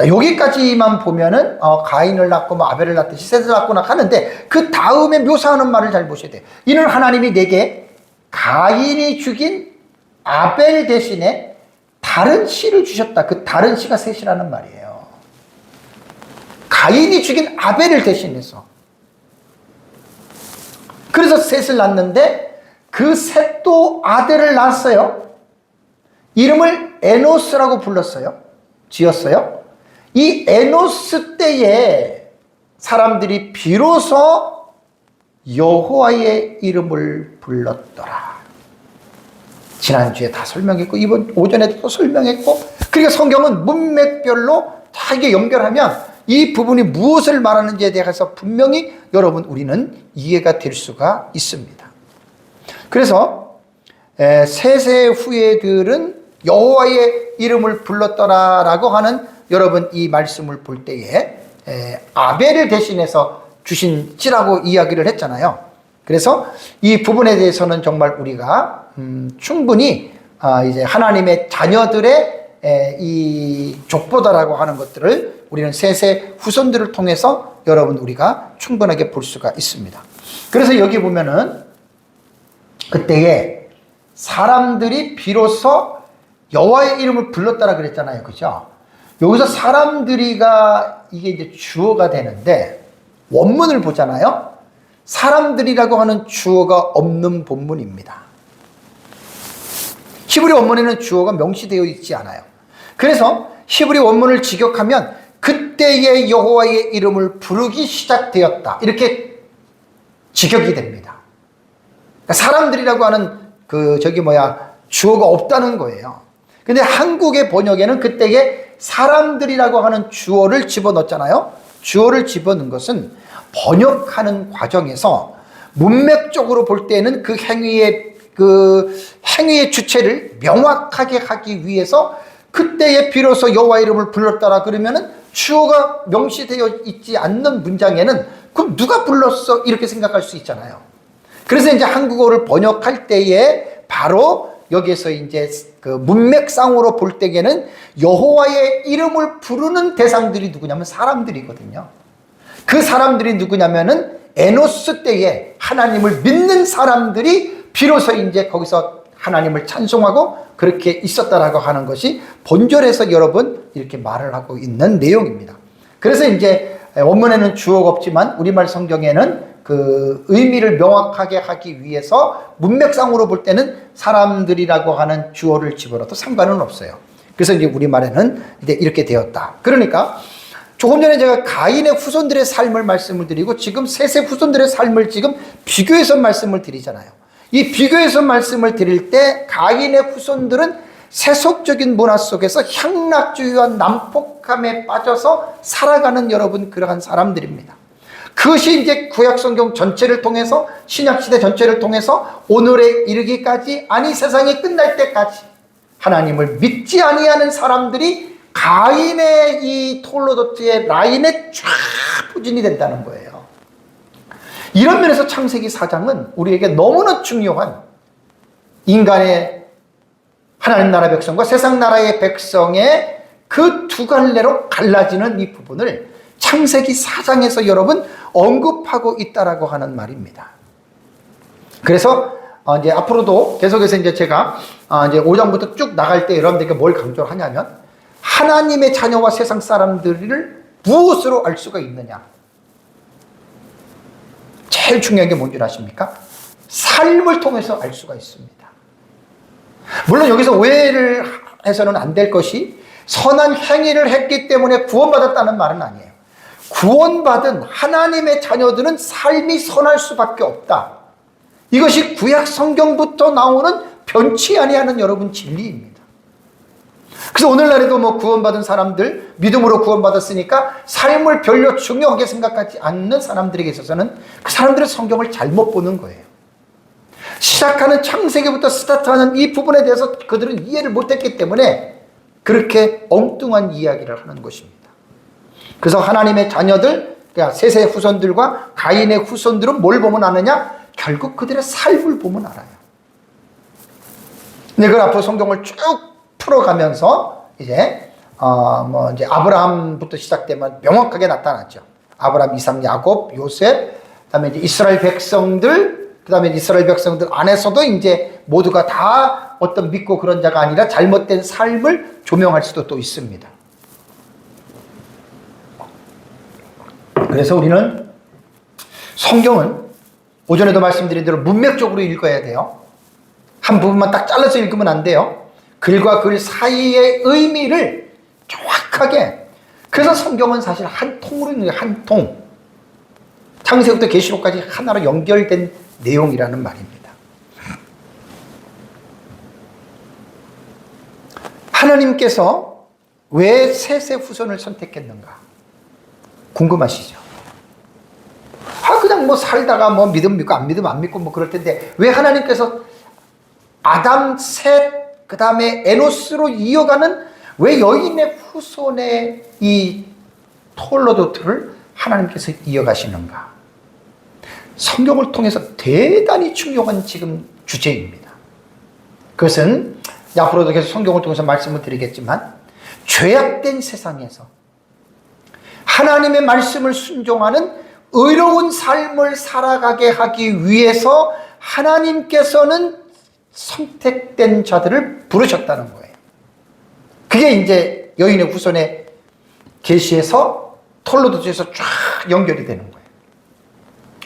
Speaker 1: 여기까지만 보면은 가인을 낳고 아벨을 낳듯이 셋을 낳구나 하는데 그 다음에 묘사하는 말을 잘 보셔야 돼요. 이는 하나님이 내게 가인이 죽인 아벨 대신에 다른 씨를 주셨다. 그 다른 씨가 셋이라는 말이에요. 가인이 죽인 아벨을 대신해서. 그래서 셋을 낳는데 그 셋도 아들을 낳았어요. 이름을 에노스라고 불렀어요. 지었어요. 이 에노스 때에 사람들이 비로소 여호와의 이름을 불렀더라. 지난주에 다 설명했고 이번 오전에도 또 설명했고, 그러니까 성경은 문맥별로 다 이게 연결하면 이 부분이 무엇을 말하는지에 대해서 분명히 여러분 우리는 이해가 될 수가 있습니다. 그래서 세세 후예들은 여호와의 이름을 불렀더라라고 하는 여러분 이 말씀을 볼 때에 아벨을 대신해서 주신지라고 이야기를 했잖아요. 그래서 이 부분에 대해서는 정말 우리가 충분히 이제 하나님의 자녀들의 이 족보다라고 하는 것들을 우리는 세세 후손들을 통해서 여러분 우리가 충분하게 볼 수가 있습니다. 그래서 여기 보면은 그때에 사람들이 비로소 여호와의 이름을 불렀다라 그랬잖아요. 그죠? 여기서 사람들이가 이게 이제 주어가 되는데 원문을 보잖아요. 사람들이라고 하는 주어가 없는 본문입니다. 히브리 원문에는 주어가 명시되어 있지 않아요. 그래서 히브리 원문을 직역하면 그때의 여호와의 이름을 부르기 시작되었다, 이렇게 직역이 됩니다. 그러니까 사람들이라고 하는 주어가 없다는 거예요. 근데 한국의 번역에는 그때의 사람들이라고 하는 주어를 집어넣었잖아요. 주어를 집어넣은 것은 번역하는 과정에서 문맥적으로 볼 때는 그 행위의 주체를 명확하게 하기 위해서 그때에 비로소 여호와 이름을 불렀더라 그러면은 주어가 명시되어 있지 않는 문장에는 그럼 누가 불렀어? 이렇게 생각할 수 있잖아요. 그래서 이제 한국어를 번역할 때에 바로 여기에서 이제 그 문맥상으로 볼 때에는 여호와의 이름을 부르는 대상들이 누구냐면 사람들이거든요. 그 사람들이 누구냐면은 에노스 때에 하나님을 믿는 사람들이 비로소 이제 거기서 하나님을 찬송하고 그렇게 있었다라고 하는 것이 본절에서 여러분 이렇게 말을 하고 있는 내용입니다. 그래서 이제 원문에는 주어가 없지만 우리말 성경에는 그 의미를 명확하게 하기 위해서 문맥상으로 볼 때는 사람들이라고 하는 주어를 집어넣어도 상관은 없어요. 그래서 이제 우리말에는 이제 이렇게 되었다. 그러니까 조금 전에 제가 가인의 후손들의 삶을 말씀을 드리고 지금 셋의 후손들의 삶을 지금 비교해서 말씀을 드리잖아요. 이 비교해서 말씀을 드릴 때 가인의 후손들은 세속적인 문화 속에서 향락주의와 난폭함에 빠져서 살아가는 여러분 그러한 사람들입니다. 그것이 이제 구약성경 전체를 통해서 신약시대 전체를 통해서 오늘에 이르기까지, 아니 세상이 끝날 때까지 하나님을 믿지 아니하는 사람들이 가인의 이 톨로도트의 라인에 쫙 포진이 된다는 거예요. 이런 면에서 창세기 4장은 우리에게 너무나 중요한 인간의 하나님 나라 백성과 세상 나라의 백성의 그 두 갈래로 갈라지는 이 부분을 창세기 4장에서 여러분 언급하고 있다라고 하는 말입니다. 그래서 이제 앞으로도 계속해서 이제 제가 이제 5장부터 쭉 나갈 때 여러분들에게 뭘 강조를 하냐면 하나님의 자녀와 세상 사람들을 무엇으로 알 수가 있느냐? 제일 중요한 게 뭔지 아십니까? 삶을 통해서 알 수가 있습니다. 물론 여기서 오해를 해서는 안 될 것이 선한 행위를 했기 때문에 구원받았다는 말은 아니에요. 구원받은 하나님의 자녀들은 삶이 선할 수밖에 없다. 이것이 구약 성경부터 나오는 변치 아니하는 여러분 진리입니다. 그래서 오늘날에도 뭐 구원받은 사람들, 믿음으로 구원받았으니까 삶을 별로 중요하게 생각하지 않는 사람들에게 있어서는 그 사람들의 성경을 잘못 보는 거예요. 시작하는 창세기부터 스타트하는 이 부분에 대해서 그들은 이해를 못했기 때문에 그렇게 엉뚱한 이야기를 하는 것입니다. 그래서 하나님의 자녀들, 그러니까 셋의 후손들과 가인의 후손들은 뭘 보면 아느냐? 결국 그들의 삶을 보면 알아요. 근데 그걸 앞으로 성경을 쭉 풀어가면서 이제 이제 아브라함부터 시작되면 명확하게 나타났죠. 아브라함, 이삭, 야곱, 요셉, 그다음에 이제 이스라엘 백성들, 그다음에 이스라엘 백성들 안에서도 이제 모두가 다 어떤 믿고 그런 자가 아니라 잘못된 삶을 조명할 수도 또 있습니다. 그래서 우리는 성경은 오전에도 말씀드린 대로 문맥적으로 읽어야 돼요. 한 부분만 딱 잘라서 읽으면 안 돼요. 글과 글 사이의 의미를 정확하게 그래서 성경은 사실 한 통으로 있는 거예요. 한 통. 창세부터 계시록까지 하나로 연결된 내용이라는 말입니다. 하나님께서 왜 셋의 후손을 선택했는가? 궁금하시죠? 그냥 뭐 살다가 뭐 믿으면 믿고 안 믿으면 안 믿고 뭐 그럴 텐데 왜 하나님께서 아담, 셋, 그 다음에 에노스로 이어가는 왜 여인의 후손의 이 톨로도트를 하나님께서 이어가시는가? 성경을 통해서 대단히 중요한 지금 주제입니다. 그것은 앞으로도 계속 성경을 통해서 말씀을 드리겠지만 죄악된 세상에서 하나님의 말씀을 순종하는 의로운 삶을 살아가게 하기 위해서 하나님께서는 선택된 자들을 부르셨다는 거예요. 그게 이제 여인의 후손의 계시에서 톨로도트에서 쫙 연결이 되는 거예요.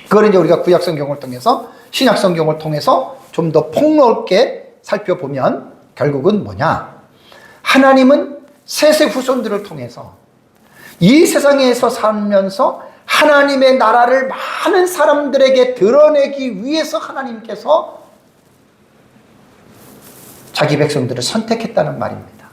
Speaker 1: 그걸 이제 우리가 구약 성경을 통해서 신약 성경을 통해서 좀 더 폭넓게 살펴보면 결국은 뭐냐? 하나님은 셋의 후손들을 통해서 이 세상에서 살면서 하나님의 나라를 많은 사람들에게 드러내기 위해서 하나님께서 자기 백성들을 선택했다는 말입니다.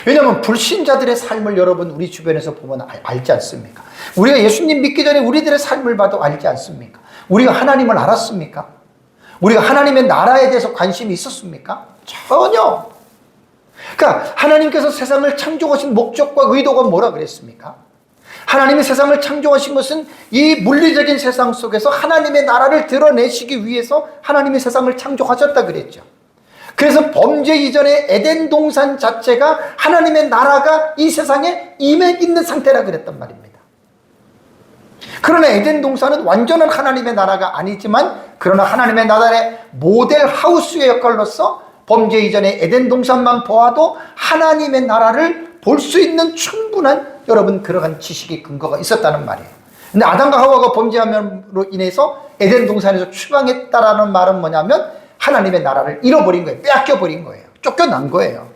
Speaker 1: 왜냐하면 불신자들의 삶을 여러분 우리 주변에서 보면 알지 않습니까? 우리가 예수님 믿기 전에 우리들의 삶을 봐도 알지 않습니까? 우리가 하나님을 알았습니까? 우리가 하나님의 나라에 대해서 관심이 있었습니까? 전혀. 그러니까 하나님께서 세상을 창조하신 목적과 의도가 뭐라 그랬습니까? 하나님이 세상을 창조하신 것은 이 물리적인 세상 속에서 하나님의 나라를 드러내시기 위해서 하나님이 세상을 창조하셨다 그랬죠. 그래서 범죄 이전에 에덴 동산 자체가 하나님의 나라가 이 세상에 임해 있는 상태라 그랬단 말입니다. 그러나 에덴 동산은 완전한 하나님의 나라가 아니지만 그러나 하나님의 나라의 모델 하우스의 역할로서 범죄 이전에 에덴 동산만 보아도 하나님의 나라를 볼 수 있는 충분한 여러분 그러한 지식의 근거가 있었다는 말이에요. 근데 아담과 하와가 범죄함으로 인해서 에덴 동산에서 추방했다라는 말은 뭐냐면 하나님의 나라를 잃어버린 거예요. 빼앗겨버린 거예요. 쫓겨난 거예요.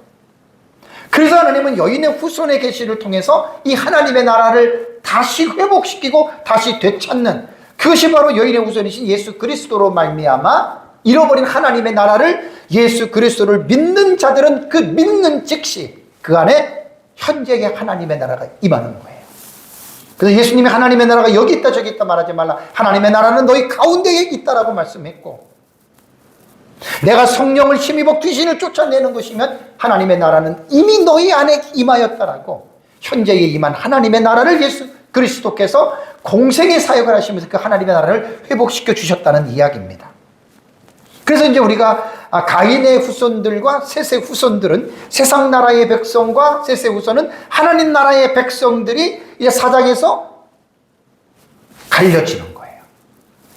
Speaker 1: 그래서 하나님은 여인의 후손의 계시를 통해서 이 하나님의 나라를 다시 회복시키고 다시 되찾는 그것이 바로 여인의 후손이신 예수 그리스도로 말미암아 잃어버린 하나님의 나라를 예수 그리스도를 믿는 자들은 그 믿는 즉시 그 안에 현재의 하나님의 나라가 임하는 거예요. 그래서 예수님이 하나님의 나라가 여기 있다 저기 있다 말하지 말라. 하나님의 나라는 너희 가운데에 있다라고 말씀했고 내가 성령을 힘입어 귀신을 쫓아내는 것이면 하나님의 나라는 이미 너희 안에 임하였다라고 현재에 임한 하나님의 나라를 예수 그리스도께서 공생의 사역을 하시면서 그 하나님의 나라를 회복시켜 주셨다는 이야기입니다. 그래서 이제 우리가 가인의 후손들과 셋의 후손들은 세상 나라의 백성과 셋의 후손은 하나님 나라의 백성들이 이제 사장에서 갈려지는 거예요.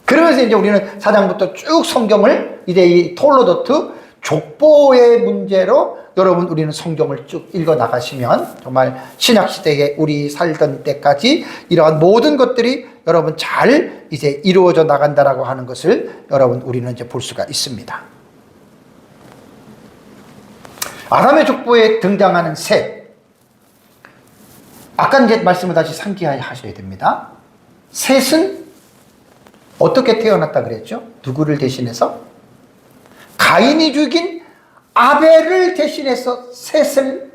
Speaker 1: 그러면서 이제 우리는 사장부터 쭉 성경을 이제 이 톨로도트 족보의 문제로 여러분 우리는 성경을 쭉 읽어 나가시면 정말 신약 시대에 우리 살던 때까지 이러한 모든 것들이 여러분 잘 이제 이루어져 나간다라고 하는 것을 여러분 우리는 이제 볼 수가 있습니다. 아담의 족보에 등장하는 셋. 아까 이제 말씀을 다시 상기하셔야 됩니다. 셋은 어떻게 태어났다 그랬죠? 누구를 대신해서? 가인이 죽인 아벨을 대신해서 셋을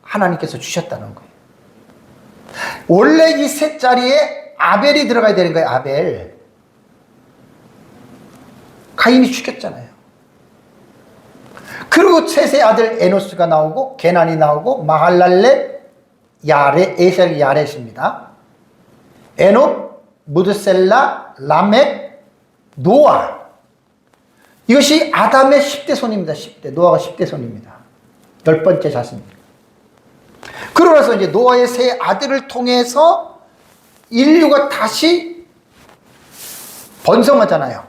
Speaker 1: 하나님께서 주셨다는 거예요. 원래 이 셋 자리에 아벨이 들어가야 되는 거예요. 아벨. 가인이 죽였잖아요. 그리고 셋의 아들 에노스가 나오고 게난이 나오고 마할랄렛, 야레, 에셀 야렛입니다. 에녹, 무드셀라, 라멕, 노아. 이것이 아담의 10대 손입니다. 10대. 노아가 10대 손입니다. 10번째 자손입니다. 그러고 나서 이제 노아의 세 아들을 통해서 인류가 다시 번성하잖아요.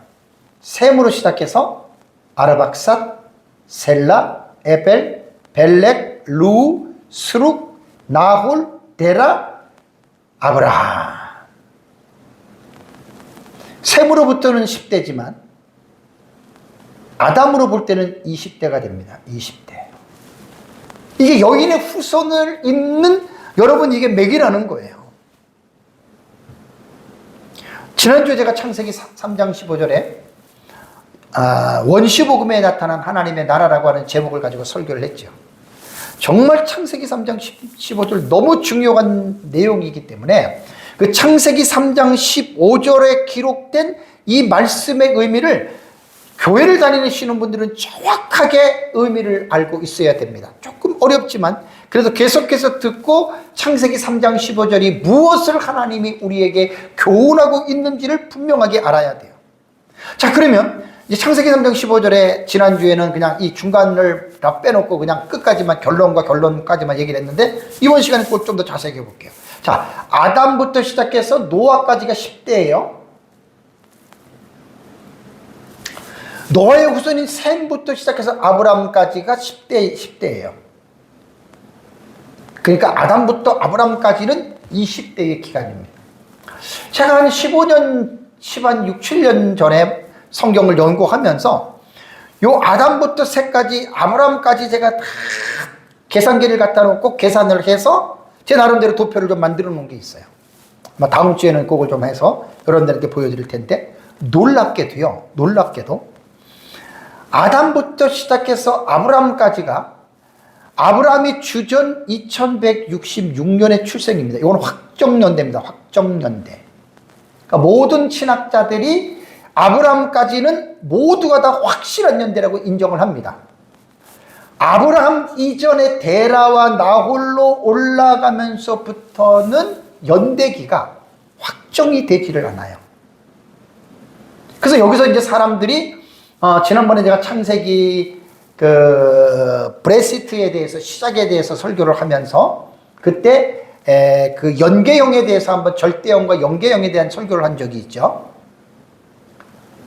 Speaker 1: 셈으로 시작해서 아르박삿, 셀라, 에벨, 벨렉, 루, 스룩, 나홀, 데라, 아브라함. 셈으로부터는 10대지만 아담으로 볼 때는 20대가 됩니다. 20대. 이게 여인의 후손을 잇는 여러분, 이게 맥이라는 거예요. 지난주에 제가 창세기 3장 15절에 원시복음에 나타난 하나님의 나라라고 하는 제목을 가지고 설교를 했죠. 정말 창세기 3장 15절 너무 중요한 내용이기 때문에 그 창세기 3장 15절에 기록된 이 말씀의 의미를 교회를 다니시는 분들은 정확하게 의미를 알고 있어야 됩니다. 조금 어렵지만 그래도 계속해서 듣고 창세기 3장 15절이 무엇을 하나님이 우리에게 교훈하고 있는지를 분명하게 알아야 돼요. 자, 그러면 이제 창세기 3장 15절에 지난주에는 그냥 이 중간을 다 빼놓고 그냥 끝까지만 결론과 결론까지만 얘기를 했는데 이번 시간에 꼭 좀 더 자세히 해볼게요. 자, 아담부터 시작해서 노아까지가 10대예요. 노아의 후손인 셈부터 시작해서 아브람까지가 10대예요. 그러니까 아담부터 아브람까지는 20대의 기간입니다. 제가 한 15년, 6, 7년 전에 성경을 연구하면서 요 아담부터 셋까지 아브람까지 제가 다 계산기를 갖다 놓고 계산을 해서 제 나름대로 도표를 좀 만들어 놓은 게 있어요. 다음 주에는 그걸 좀 해서 여러분들한테 보여드릴 텐데 놀랍게도 아담부터 시작해서 아브람까지가 아브람이 주전 2166년의 출생입니다. 이건 확정연대입니다. 확정연대. 그러니까 모든 신학자들이 아브람까지는 모두가 다 확실한 연대라고 인정을 합니다. 아브람 이전에 데라와 나홀로 올라가면서부터는 연대기가 확정이 되지를 않아요. 그래서 여기서 이제 사람들이 지난번에 제가 창세기 브레시트에 대해서 시작에 대해서 설교를 하면서 그때 그 연계형에 대해서 한번 절대형과 연계형에 대한 설교를 한 적이 있죠.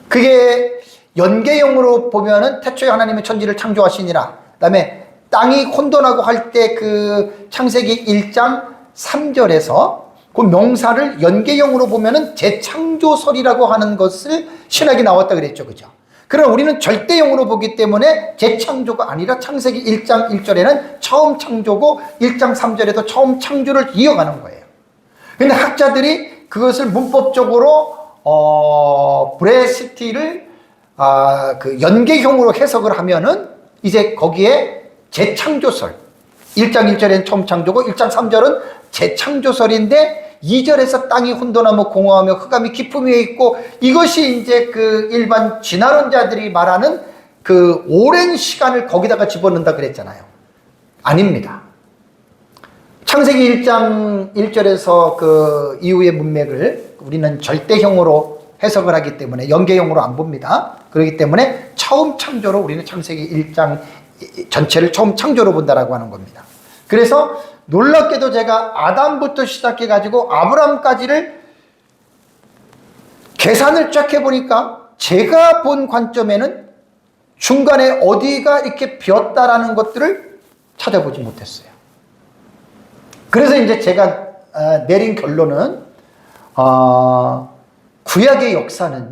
Speaker 1: 그게 연계형으로 보면은 태초에 하나님의 천지를 창조하시니라. 그다음에 땅이 혼돈하고 할 때 그 창세기 1장 3절에서 그 명사를 연계형으로 보면은 재창조설이라고 하는 것을 신학이 나왔다 그랬죠. 그죠? 그럼 우리는 절대형으로 보기 때문에 재창조가 아니라 창세기 1장 1절에는 처음 창조고 1장 3절에도 처음 창조를 이어가는 거예요. 근데 학자들이 그것을 문법적으로 브레시티를 그 연계형으로 해석을 하면은 이제 거기에 재창조설 1장 1절에는 처음 창조고 1장 3절은 재창조설인데 2절에서 땅이 혼돈하며 공허하며 흑암이 깊음 위에 있고 이것이 이제 그 일반 진화론자들이 말하는 그 오랜 시간을 거기다가 집어넣는다 그랬잖아요. 아닙니다. 창세기 1장 1절에서 그 이후의 문맥을 우리는 절대형으로 해석을 하기 때문에 연계형으로 안 봅니다. 그렇기 때문에 처음 창조로 우리는 창세기 1장 전체를 처음 창조로 본다라고 하는 겁니다. 그래서 놀랍게도 제가 아담부터 시작해가지고 아브람까지를 계산을 쫙 해보니까 제가 본 관점에는 중간에 어디가 이렇게 비었다라는 것들을 찾아보지 못했어요. 그래서 이제 제가 내린 결론은 구약의 역사는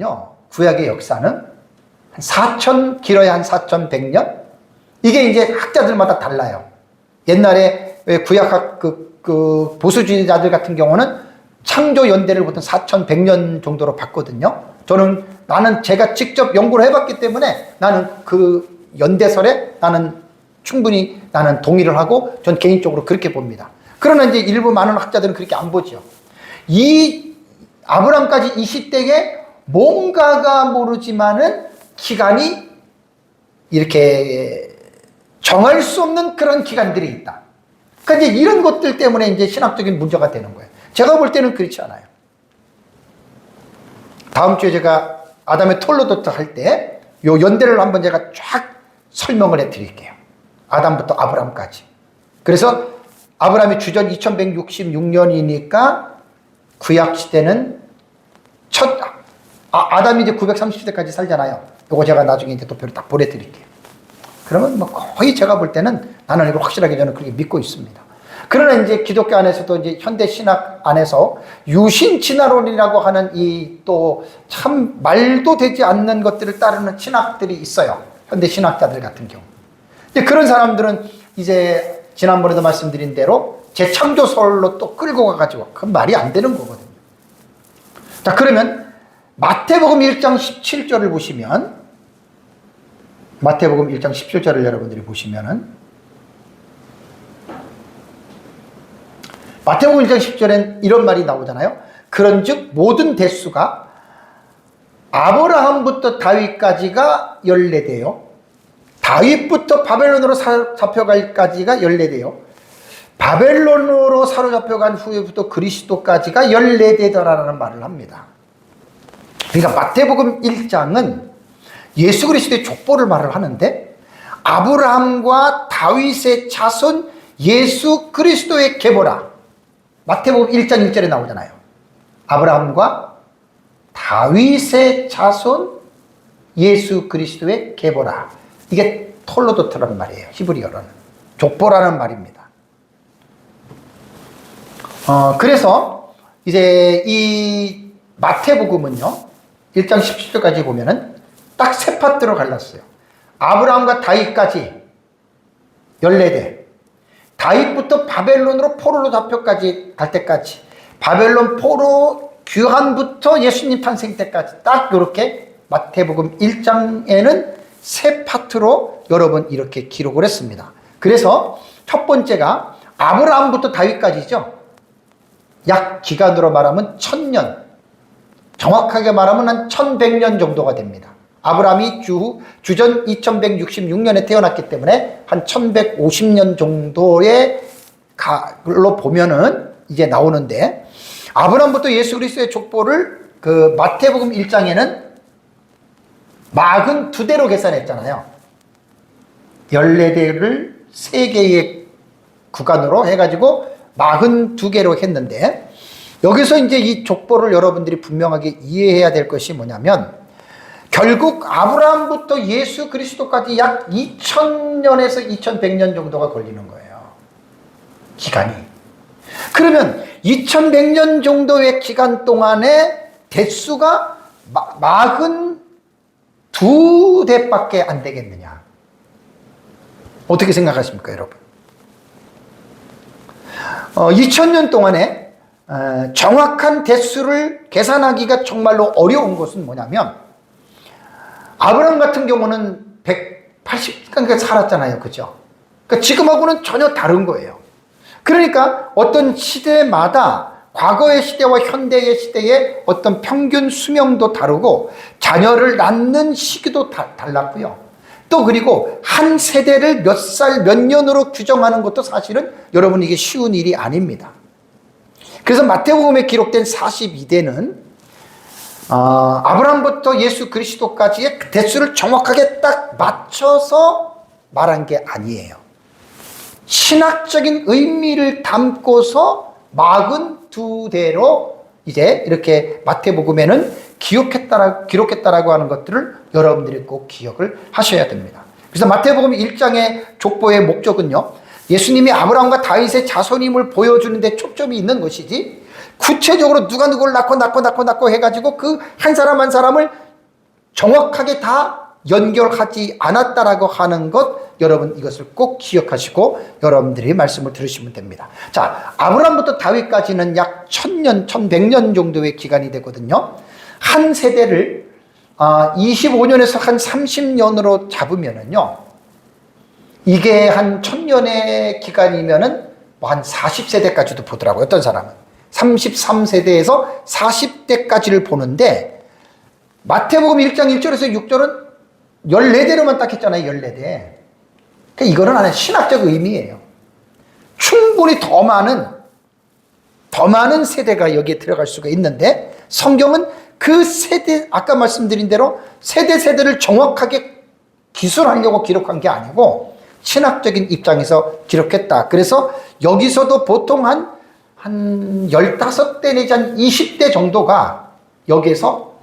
Speaker 1: 한 길어야 한 4100년? 이게 이제 학자들마다 달라요. 옛날에 구약학 그 보수주의자들 같은 경우는 창조 연대를 보통 4100년 정도로 봤거든요. 나는 제가 직접 연구를 해봤기 때문에 나는 그 연대설에 충분히 동의를 하고 전 개인적으로 그렇게 봅니다. 그러나 이제 일부 많은 학자들은 그렇게 안 보죠. 이 아브람까지 20대에 뭔가가 모르지만은 기간이 이렇게 정할 수 없는 그런 기간들이 있다. 그러니까 이제 이런 것들 때문에 이제 신학적인 문제가 되는 거예요. 제가 볼 때는 그렇지 않아요. 다음 주에 제가 아담의 톨로도트 할 때 요 연대를 한번 제가 쫙 설명을 해 드릴게요. 아담부터 아브람까지. 그래서 아브람이 주전 2166년이니까 구약 시대는 아담이 이제 930세까지 살잖아요. 요거 제가 나중에 이제 도표를 딱 보내드릴게요. 그러면 뭐 거의 제가 볼 때는 나는 이걸 확실하게 저는 그렇게 믿고 있습니다. 그러나 이제 기독교 안에서도 이제 현대 신학 안에서 유신 진화론이라고 하는 이 또 참 말도 되지 않는 것들을 따르는 신학들이 있어요. 현대 신학자들 같은 경우. 이제 그런 사람들은 이제 지난번에도 말씀드린 대로 재창조설로 또 끌고 가가지고 그건 말이 안 되는 거거든요. 자, 그러면 마태복음 1장 17절을 보시면, 마태복음 1장 17절을 여러분들이 보시면은, 마태복음 1장 10절엔 이런 말이 나오잖아요. 그런즉 모든 대수가 아브라함부터 다윗까지가 14대요. 다윗부터 바벨론으로 사로잡혀갈까지가 14대요. 바벨론으로 사로잡혀간 후에부터 그리스도까지가 14대더라라는 말을 합니다. 그러니까 마태복음 1장은 예수 그리스도의 족보를 말을 하는데, 아브라함과 다윗의 자손 예수 그리스도의 계보라. 마태복음 1장 1절에 나오잖아요. 아브라함과 다윗의 자손 예수 그리스도의 계보라. 이게 톨로도트라는 말이에요. 히브리어로는 족보라는 말입니다. 그래서 이제 이 마태복음은요, 1장 17절까지 보면은 딱 세 파트로 갈랐어요. 아브라함과 다윗까지 14대, 다윗부터 바벨론으로 포로로 잡혀까지 갈 때까지, 바벨론 포로 귀환부터 예수님 탄생 때까지 딱 이렇게 마태복음 1장에는 세 파트로 여러분 이렇게 기록을 했습니다. 그래서 첫 번째가 아브라함부터 다윗까지죠. 약 기간으로 말하면 1000년, 정확하게 말하면 한 1100년 정도가 됩니다. 아브라함이 주전 2166년에 태어났기 때문에 한 1150년 정도의 걸로 보면은 이제 나오는데, 아브라함부터 예수 그리스도의 족보를 그 마태복음 1장에는 42대로 계산했잖아요. 14대를 3개의 구간으로 해가지고 42개로 했는데, 여기서 이제 이 족보를 여러분들이 분명하게 이해해야 될 것이 뭐냐면, 결국 아브라함부터 예수 그리스도까지 약 2000년에서 2100년 정도가 걸리는 거예요. 기간이. 그러면 2100년 정도의 기간 동안에 대수가 42대밖에 안 되겠느냐. 어떻게 생각하십니까, 여러분? 2000년 동안에 정확한 대수를 계산하기가 정말로 어려운 것은 뭐냐면, 아브라함 같은 경우는 180년간 살았잖아요. 그죠? 그러니까 지금하고는 전혀 다른 거예요. 그러니까 어떤 시대마다 과거의 시대와 현대의 시대의 어떤 평균 수명도 다르고, 자녀를 낳는 시기도 달랐고요. 또 그리고 한 세대를 몇 살, 몇 년으로 규정하는 것도 사실은 여러분 이게 쉬운 일이 아닙니다. 그래서 마태복음에 기록된 42대는 아브라함부터 예수 그리스도까지의 대수를 정확하게 딱 맞춰서 말한 게 아니에요. 신학적인 의미를 담고서 42대로 이제 이렇게 마태복음에는 기록했다라고 하는 것들을 여러분들이 꼭 기억을 하셔야 됩니다. 그래서 마태복음 1장의 족보의 목적은요, 예수님이 아브라함과 다윗의 자손임을 보여주는 데 초점이 있는 것이지, 구체적으로 누가 누구를 낳고 해가지고 그 한 사람 한 사람을 정확하게 다 연결하지 않았다라고 하는 것, 여러분 이것을 꼭 기억하시고 여러분들이 말씀을 들으시면 됩니다. 자, 아브라함부터 다윗까지는 약 1000년, 1100년 정도의 기간이 되거든요. 한 세대를 25년에서 한 30년으로 잡으면은요, 이게 한 1000년의 기간이면은 뭐 한 40세대까지도 보더라고요. 어떤 사람은 33세대에서 40대까지를 보는데, 마태복음 1장 1절에서 6절은 14대로만 딱 했잖아요. 14대. 그러니까 이거는 하나의 신학적 의미예요. 충분히 더 많은 세대가 여기에 들어갈 수가 있는데, 성경은 그 세대, 아까 말씀드린 대로 세대를 정확하게 기술하려고 기록한 게 아니고 신학적인 입장에서 기록했다. 그래서 여기서도 보통 한 15대 내지 한 20대 정도가 여기에서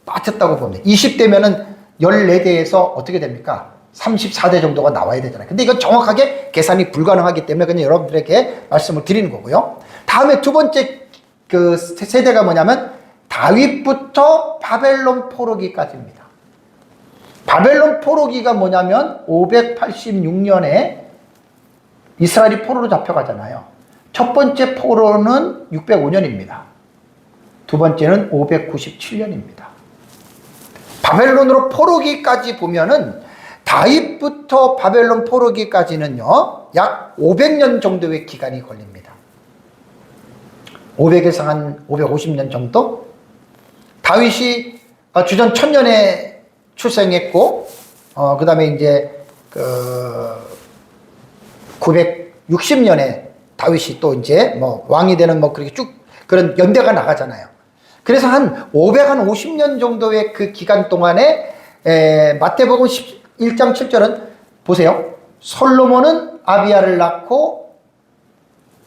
Speaker 1: 빠졌다고 봅니다. 20대면은 14대에서 어떻게 됩니까? 34대 정도가 나와야 되잖아요. 근데 이건 정확하게 계산이 불가능하기 때문에 그냥 여러분들에게 말씀을 드리는 거고요. 다음에 두 번째 그 세대가 뭐냐면, 다윗부터 바벨론 포로기까지입니다. 바벨론 포로기가 뭐냐면 586년에 이스라엘이 포로로 잡혀가잖아요. 첫 번째 포로는 605년입니다. 두 번째는 597년입니다. 바벨론으로 포로기까지 보면은 다윗부터 바벨론 포로기까지는요, 약 500년 정도의 기간이 걸립니다. 500에서 한 550년 정도? 다윗이 주전 1000년에 출생했고, 그 다음에 이제, 960년에 다윗이 또 이제 뭐 왕이 되는 뭐 그렇게 쭉 그런 연대가 나가잖아요. 그래서 한 550년 정도의 그 기간 동안에 마태복음 1장 7절은 보세요. 솔로몬은 아비야를 낳고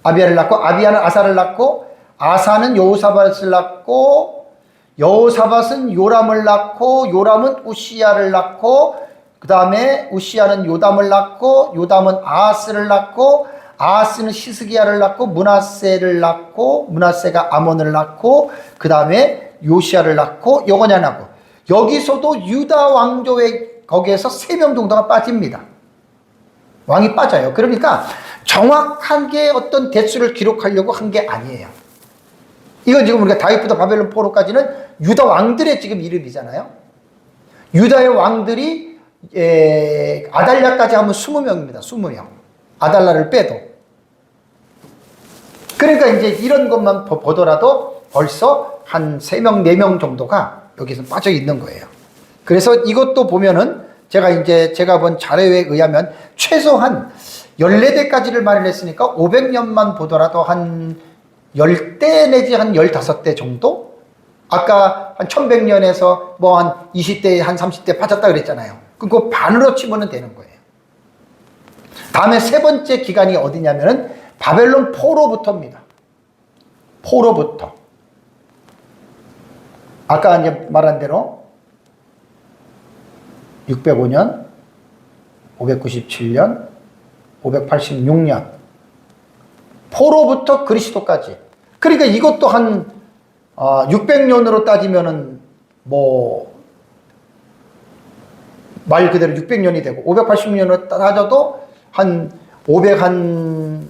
Speaker 1: 아비야는 아사를 낳고 아사는 여호사밧을 낳고 여호사밧은 요람을 낳고 요람은 우시야를 낳고 그 다음에 우시야는 요담을 낳고 요담은 아하스를 낳고 아하스는 히스기야를 낳고 므낫세를 낳고 므낫세가 아몬을 낳고 그 다음에 요시야를 낳고 여고냐냐고 여기서도 유다 왕조의 거기에서 3명 정도가 빠집니다. 왕이 빠져요. 그러니까 정확하게 어떤 대수를 기록하려고 한 게 아니에요. 이건 지금 우리가 다윗부터 바벨론 포로까지는 유다 왕들의 지금 이름이잖아요. 유다의 왕들이 아달랴까지 하면 20명입니다. 20명. 아달랴를 빼도. 그러니까 이제 이런 것만 보더라도 벌써 한 3명, 4명 정도가 여기서 빠져 있는 거예요. 그래서 이것도 보면은 제가 본 자료에 의하면 최소한 14대까지를 말을 했으니까 500년만 보더라도 한 10대 내지 한 15대 정도? 아까 한 1100년에서 뭐 한 20대, 한 30대 빠졌다 그랬잖아요. 그거 반으로 치면 되는 거예요. 다음에 세 번째 기간이 어디냐면은 바벨론 포로부터입니다. 포로부터. 아까 이제 말한 대로 605년, 597년, 586년. 포로부터 그리스도까지. 그러니까 이것도 한 600년으로 따지면은 뭐 말 그대로 600년이 되고 580년으로 따져도 한 7,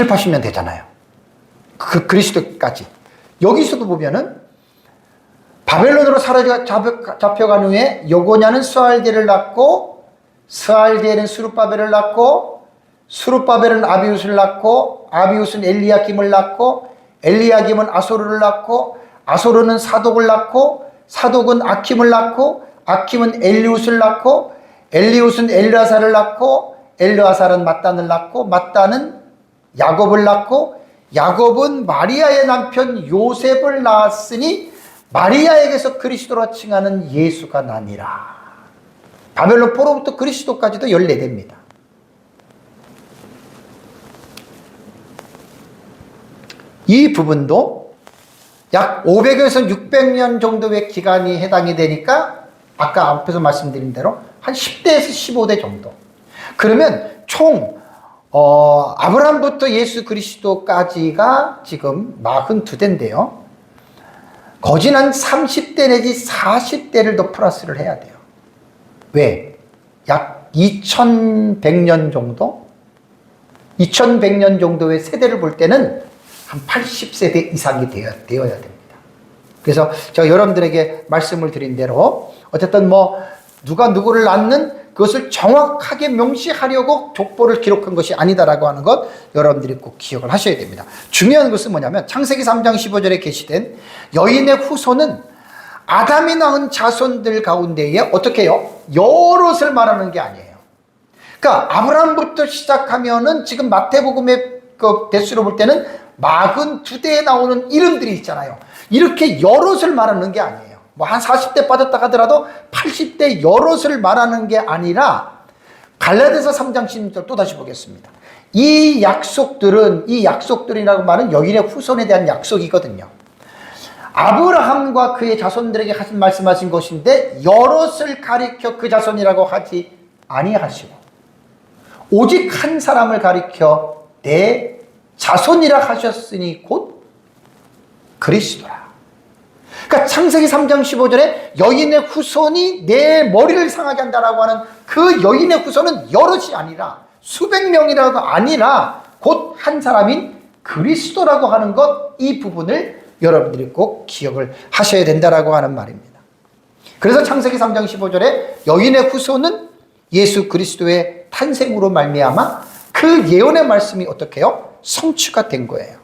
Speaker 1: 80년 되잖아요. 그 그리스도까지. 여기서도 보면은 바벨론으로 잡혀간 후에 여고냐는 스알디엘을 낳고 스알디엘은 스룹바벨을 낳고 스룹바벨은 아비웃을 낳고 아비웃은 엘리야김을 낳고 엘리야김은 아소르를 낳고 아소르는 사독을 낳고 사독은 아킴을 낳고 아킴은 엘리웃을 낳고 엘리웃은 엘르아살을 낳고 엘르아살은 mat단을 낳고 mat단은 야곱을 낳고 야곱은 마리아의 남편 요셉을 낳았으니 마리아에게서 그리스도라 칭하는 예수가 나니라. 바벨론 포로부터 그리스도까지도 14대입니다. 이 부분도 약 500에서 600년 정도의 기간이 해당이 되니까 아까 앞에서 말씀드린 대로 한 10대에서 15대 정도. 그러면 총 아브라함부터 예수 그리스도까지가 지금 42대인데요. 거진 한 30대 내지 40대를 더 플러스를 해야 돼요. 왜? 약 2100년 정도? 2100년 정도의 세대를 볼 때는 한 80세대 이상이 되어야 됩니다. 그래서 제가 여러분들에게 말씀을 드린 대로 어쨌든 뭐 누가 누구를 낳는 그것을 정확하게 명시하려고 족보를 기록한 것이 아니다라고 하는 것 여러분들이 꼭 기억을 하셔야 됩니다. 중요한 것은 뭐냐면 창세기 3장 15절에 게시된 여인의 후손은 아담이 낳은 자손들 가운데에 어떻게 해요? 여럿을 말하는 게 아니에요. 그러니까 아브라함부터 시작하면은 지금 마태복음의 그 대수로 볼 때는 42대에 나오는 이름들이 있잖아요. 이렇게 여럿을 말하는 게 아니에요. 뭐 한 40대 빠졌다 하더라도 80대 여럿을 말하는 게 아니라 갈라디아서 3장 16절 또 다시 보겠습니다. 이 약속들이라고 말은 여인의 후손에 대한 약속이거든요. 아브라함과 그의 자손들에게 말씀하신 것인데 여럿을 가리켜 그 자손이라고 하지 아니하시고 오직 한 사람을 가리켜 내 자손이라 하셨으니 곧 그리스도라. 그러니까 창세기 3장 15절에 여인의 후손이 내 머리를 상하게 한다라고 하는 그 여인의 후손은 여럿이 아니라 수백 명이라도 아니라 곧 한 사람인 그리스도라고 하는 것, 이 부분을 여러분들이 꼭 기억을 하셔야 된다라고 하는 말입니다. 그래서 창세기 3장 15절에 여인의 후손은 예수 그리스도의 탄생으로 말미암아 그 예언의 말씀이 어떻게 해요? 성취가 된 거예요.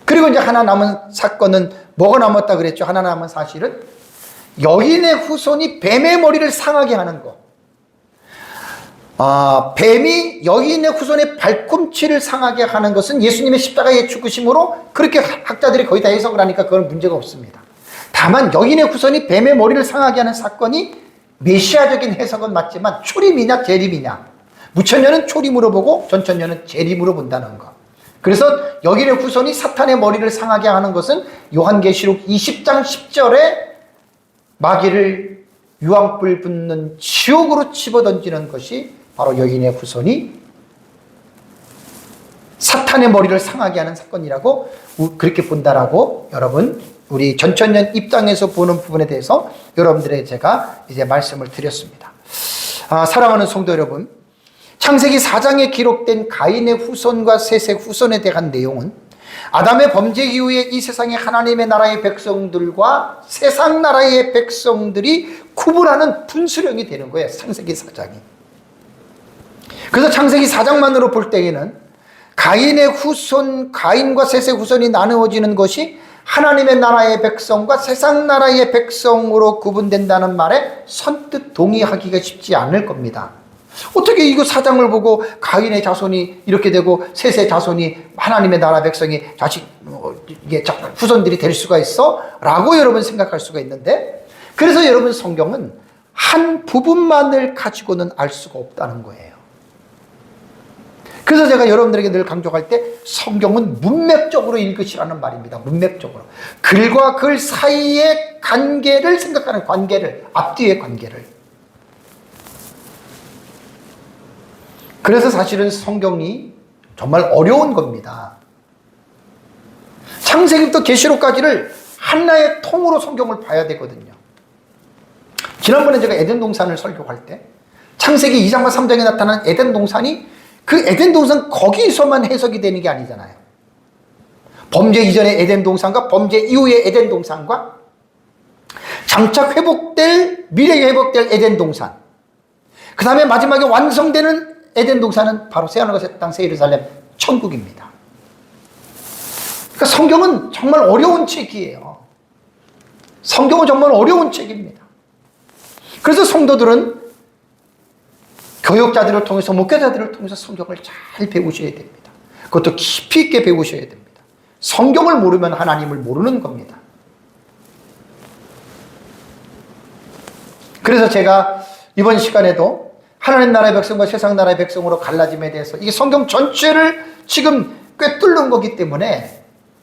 Speaker 1: 그리고 이제 하나 남은 사건은 뭐가 남았다 그랬죠? 하나 남은 사실은 여인의 후손이 뱀의 머리를 상하게 하는 거. 뱀이 여인의 후손의 발꿈치를 상하게 하는 것은 예수님의 십자가의 죽으심으로 그렇게 학자들이 거의 다 해석을 하니까 그건 문제가 없습니다. 다만 여인의 후손이 뱀의 머리를 상하게 하는 사건이 메시아적인 해석은 맞지만 초림이냐 재림이냐, 무천년은 초림으로 보고 전천년은 재림으로 본다는 것. 그래서 여인의 후손이 사탄의 머리를 상하게 하는 것은 요한계시록 20장 10절에 마귀를 유황불 붙는 지옥으로 집어던지는 것이 바로 여인의 후손이 사탄의 머리를 상하게 하는 사건이라고 그렇게 본다라고 여러분, 우리 전천년 입장에서 보는 부분에 대해서 여러분들에게 제가 이제 말씀을 드렸습니다. 사랑하는 성도 여러분, 창세기 4장에 기록된 가인의 후손과 셋의 후손에 대한 내용은 아담의 범죄 이후에 이 세상의 하나님의 나라의 백성들과 세상 나라의 백성들이 구분하는 분수령이 되는 거예요. 창세기 4장이. 그래서 창세기 4장만으로 볼 때에는 가인의 후손, 가인과 셋의 후손이 나누어지는 것이 하나님의 나라의 백성과 세상 나라의 백성으로 구분된다는 말에 선뜻 동의하기가 쉽지 않을 겁니다. 어떻게 이거 4장을 보고 가인의 자손이 이렇게 되고 셋의 자손이 하나님의 나라 백성이 이게 후손들이 될 수가 있어? 라고 여러분 생각할 수가 있는데, 그래서 여러분 성경은 한 부분만을 가지고는 알 수가 없다는 거예요. 그래서 제가 여러분들에게 늘 강조할 때 성경은 문맥적으로 읽으시라는 말입니다. 문맥적으로. 글과 글 사이의 관계를 생각하는 관계를, 앞뒤의 관계를. 그래서 사실은 성경이 정말 어려운 겁니다. 창세기부터 계시록까지를 하나의 통으로 성경을 봐야 되거든요. 지난번에 제가 에덴 동산을 설교할 때 창세기 2장과 3장에 나타난 에덴 동산이 그 에덴 동산 거기서만 해석이 되는 게 아니잖아요. 범죄 이전의 에덴 동산과 범죄 이후의 에덴 동산과 장차 회복될, 미래에 회복될 에덴 동산, 그 다음에 마지막에 완성되는 에덴 동산은 바로 새하늘과 새 땅, 새 예루살렘, 천국입니다. 그러니까 성경은 정말 어려운 책이에요. 성경은 정말 어려운 책입니다. 그래서 성도들은 교육자들을 통해서, 목회자들을 통해서 성경을 잘 배우셔야 됩니다. 그것도 깊이 있게 배우셔야 됩니다. 성경을 모르면 하나님을 모르는 겁니다. 그래서 제가 이번 시간에도 하나님 나라의 백성과 세상 나라의 백성으로 갈라짐에 대해서, 이게 성경 전체를 지금 꿰뚫는 거기 때문에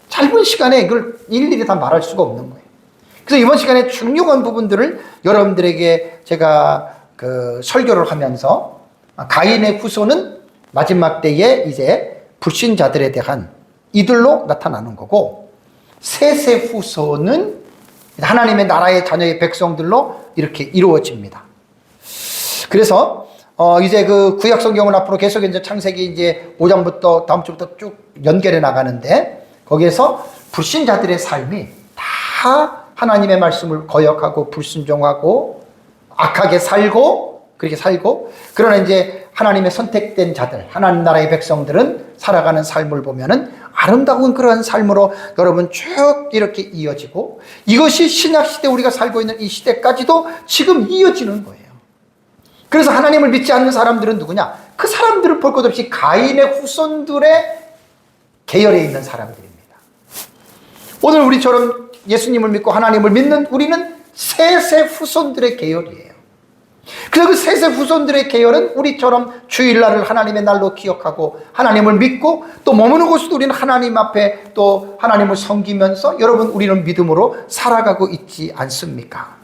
Speaker 1: 짧은 시간에 이걸 일일이 다 말할 수가 없는 거예요. 그래서 이번 시간에 중요한 부분들을 여러분들에게 제가 설교를 하면서, 가인의 후손은 마지막 때에 이제 불신자들에 대한 이들로 나타나는 거고, 셋의 후손은 하나님의 나라의 자녀의 백성들로 이렇게 이루어집니다. 그래서 이제 그 구약 성경을 앞으로 계속 이제 창세기 이제 5장부터 다음 주부터 쭉 연결해 나가는데, 거기에서 불신자들의 삶이 다 하나님의 말씀을 거역하고 불순종하고 악하게 살고 그렇게 살고, 그러나 이제 하나님의 선택된 자들, 하나님 나라의 백성들은 살아가는 삶을 보면은 아름다운 그러한 삶으로 여러분 쭉 이렇게 이어지고, 이것이 신약시대 우리가 살고 있는 이 시대까지도 지금 이어지는 거예요. 그래서 하나님을 믿지 않는 사람들은 누구냐? 그 사람들을 볼 것 없이 가인의 후손들의 계열에 있는 사람들입니다. 오늘 우리처럼 예수님을 믿고 하나님을 믿는 우리는 셋의 후손들의 계열이에요. 그래서 그 셋의 후손들의 계열은 우리처럼 주일날을 하나님의 날로 기억하고 하나님을 믿고 또 머무는 곳에도 우리는 하나님 앞에 또 하나님을 섬기면서 여러분 우리는 믿음으로 살아가고 있지 않습니까?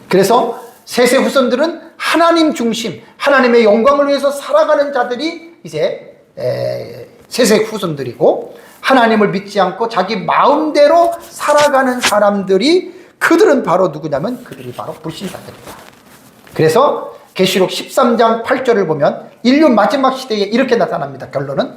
Speaker 1: 그래서 셋의 후손들은 하나님 중심, 하나님의 영광을 위해서 살아가는 자들이 이제 셋의 후손들이고, 하나님을 믿지 않고 자기 마음대로 살아가는 사람들이, 그들은 바로 누구냐면 그들이 바로 불신자들이다. 그래서 계시록 13장 8절을 보면 인류 마지막 시대에 이렇게 나타납니다. 결론은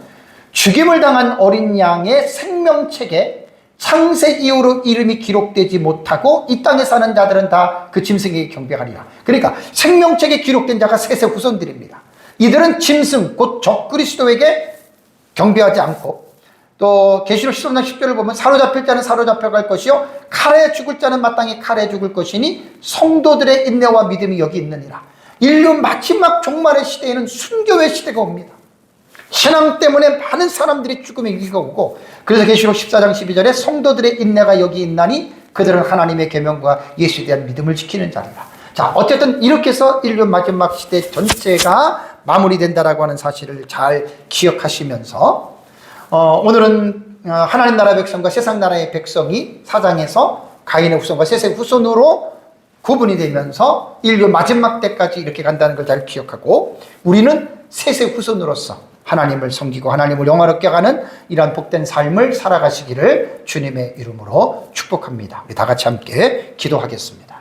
Speaker 1: 죽임을 당한 어린 양의 생명책에 창세 이후로 이름이 기록되지 못하고 이 땅에 사는 자들은 다 그 짐승에게 경배하리라. 그러니까 생명책에 기록된 자가 셋의 후손들입니다. 이들은 짐승 곧 적그리스도에게 경배하지 않고, 또 계시록 13장 10절을 보면 사로잡힐 자는 사로잡혀갈 것이요 칼에 죽을 자는 마땅히 칼에 죽을 것이니 성도들의 인내와 믿음이 여기 있느니라. 인류 마지막 종말의 시대에는 순교의 시대가 옵니다. 신앙 때문에 많은 사람들이 죽음의 위기가 오고, 그래서 계시록 14장 12절에 성도들의 인내가 여기 있나니 그들은 하나님의 계명과 예수에 대한 믿음을 지키는 자리라. 자, 어쨌든 이렇게 해서 인류 마지막 시대 전체가 마무리된다라고 하는 사실을 잘 기억하시면서 오늘은 하나님 나라 백성과 세상 나라의 백성이 사장에서 가인의 후손과 셋의 후손으로 구분이 되면서 인류 마지막 때까지 이렇게 간다는 걸 잘 기억하고, 우리는 셋의 후손으로서 하나님을 섬기고 하나님을 영화롭게 하는 이러한 복된 삶을 살아가시기를 주님의 이름으로 축복합니다. 우리 다 같이 함께 기도하겠습니다.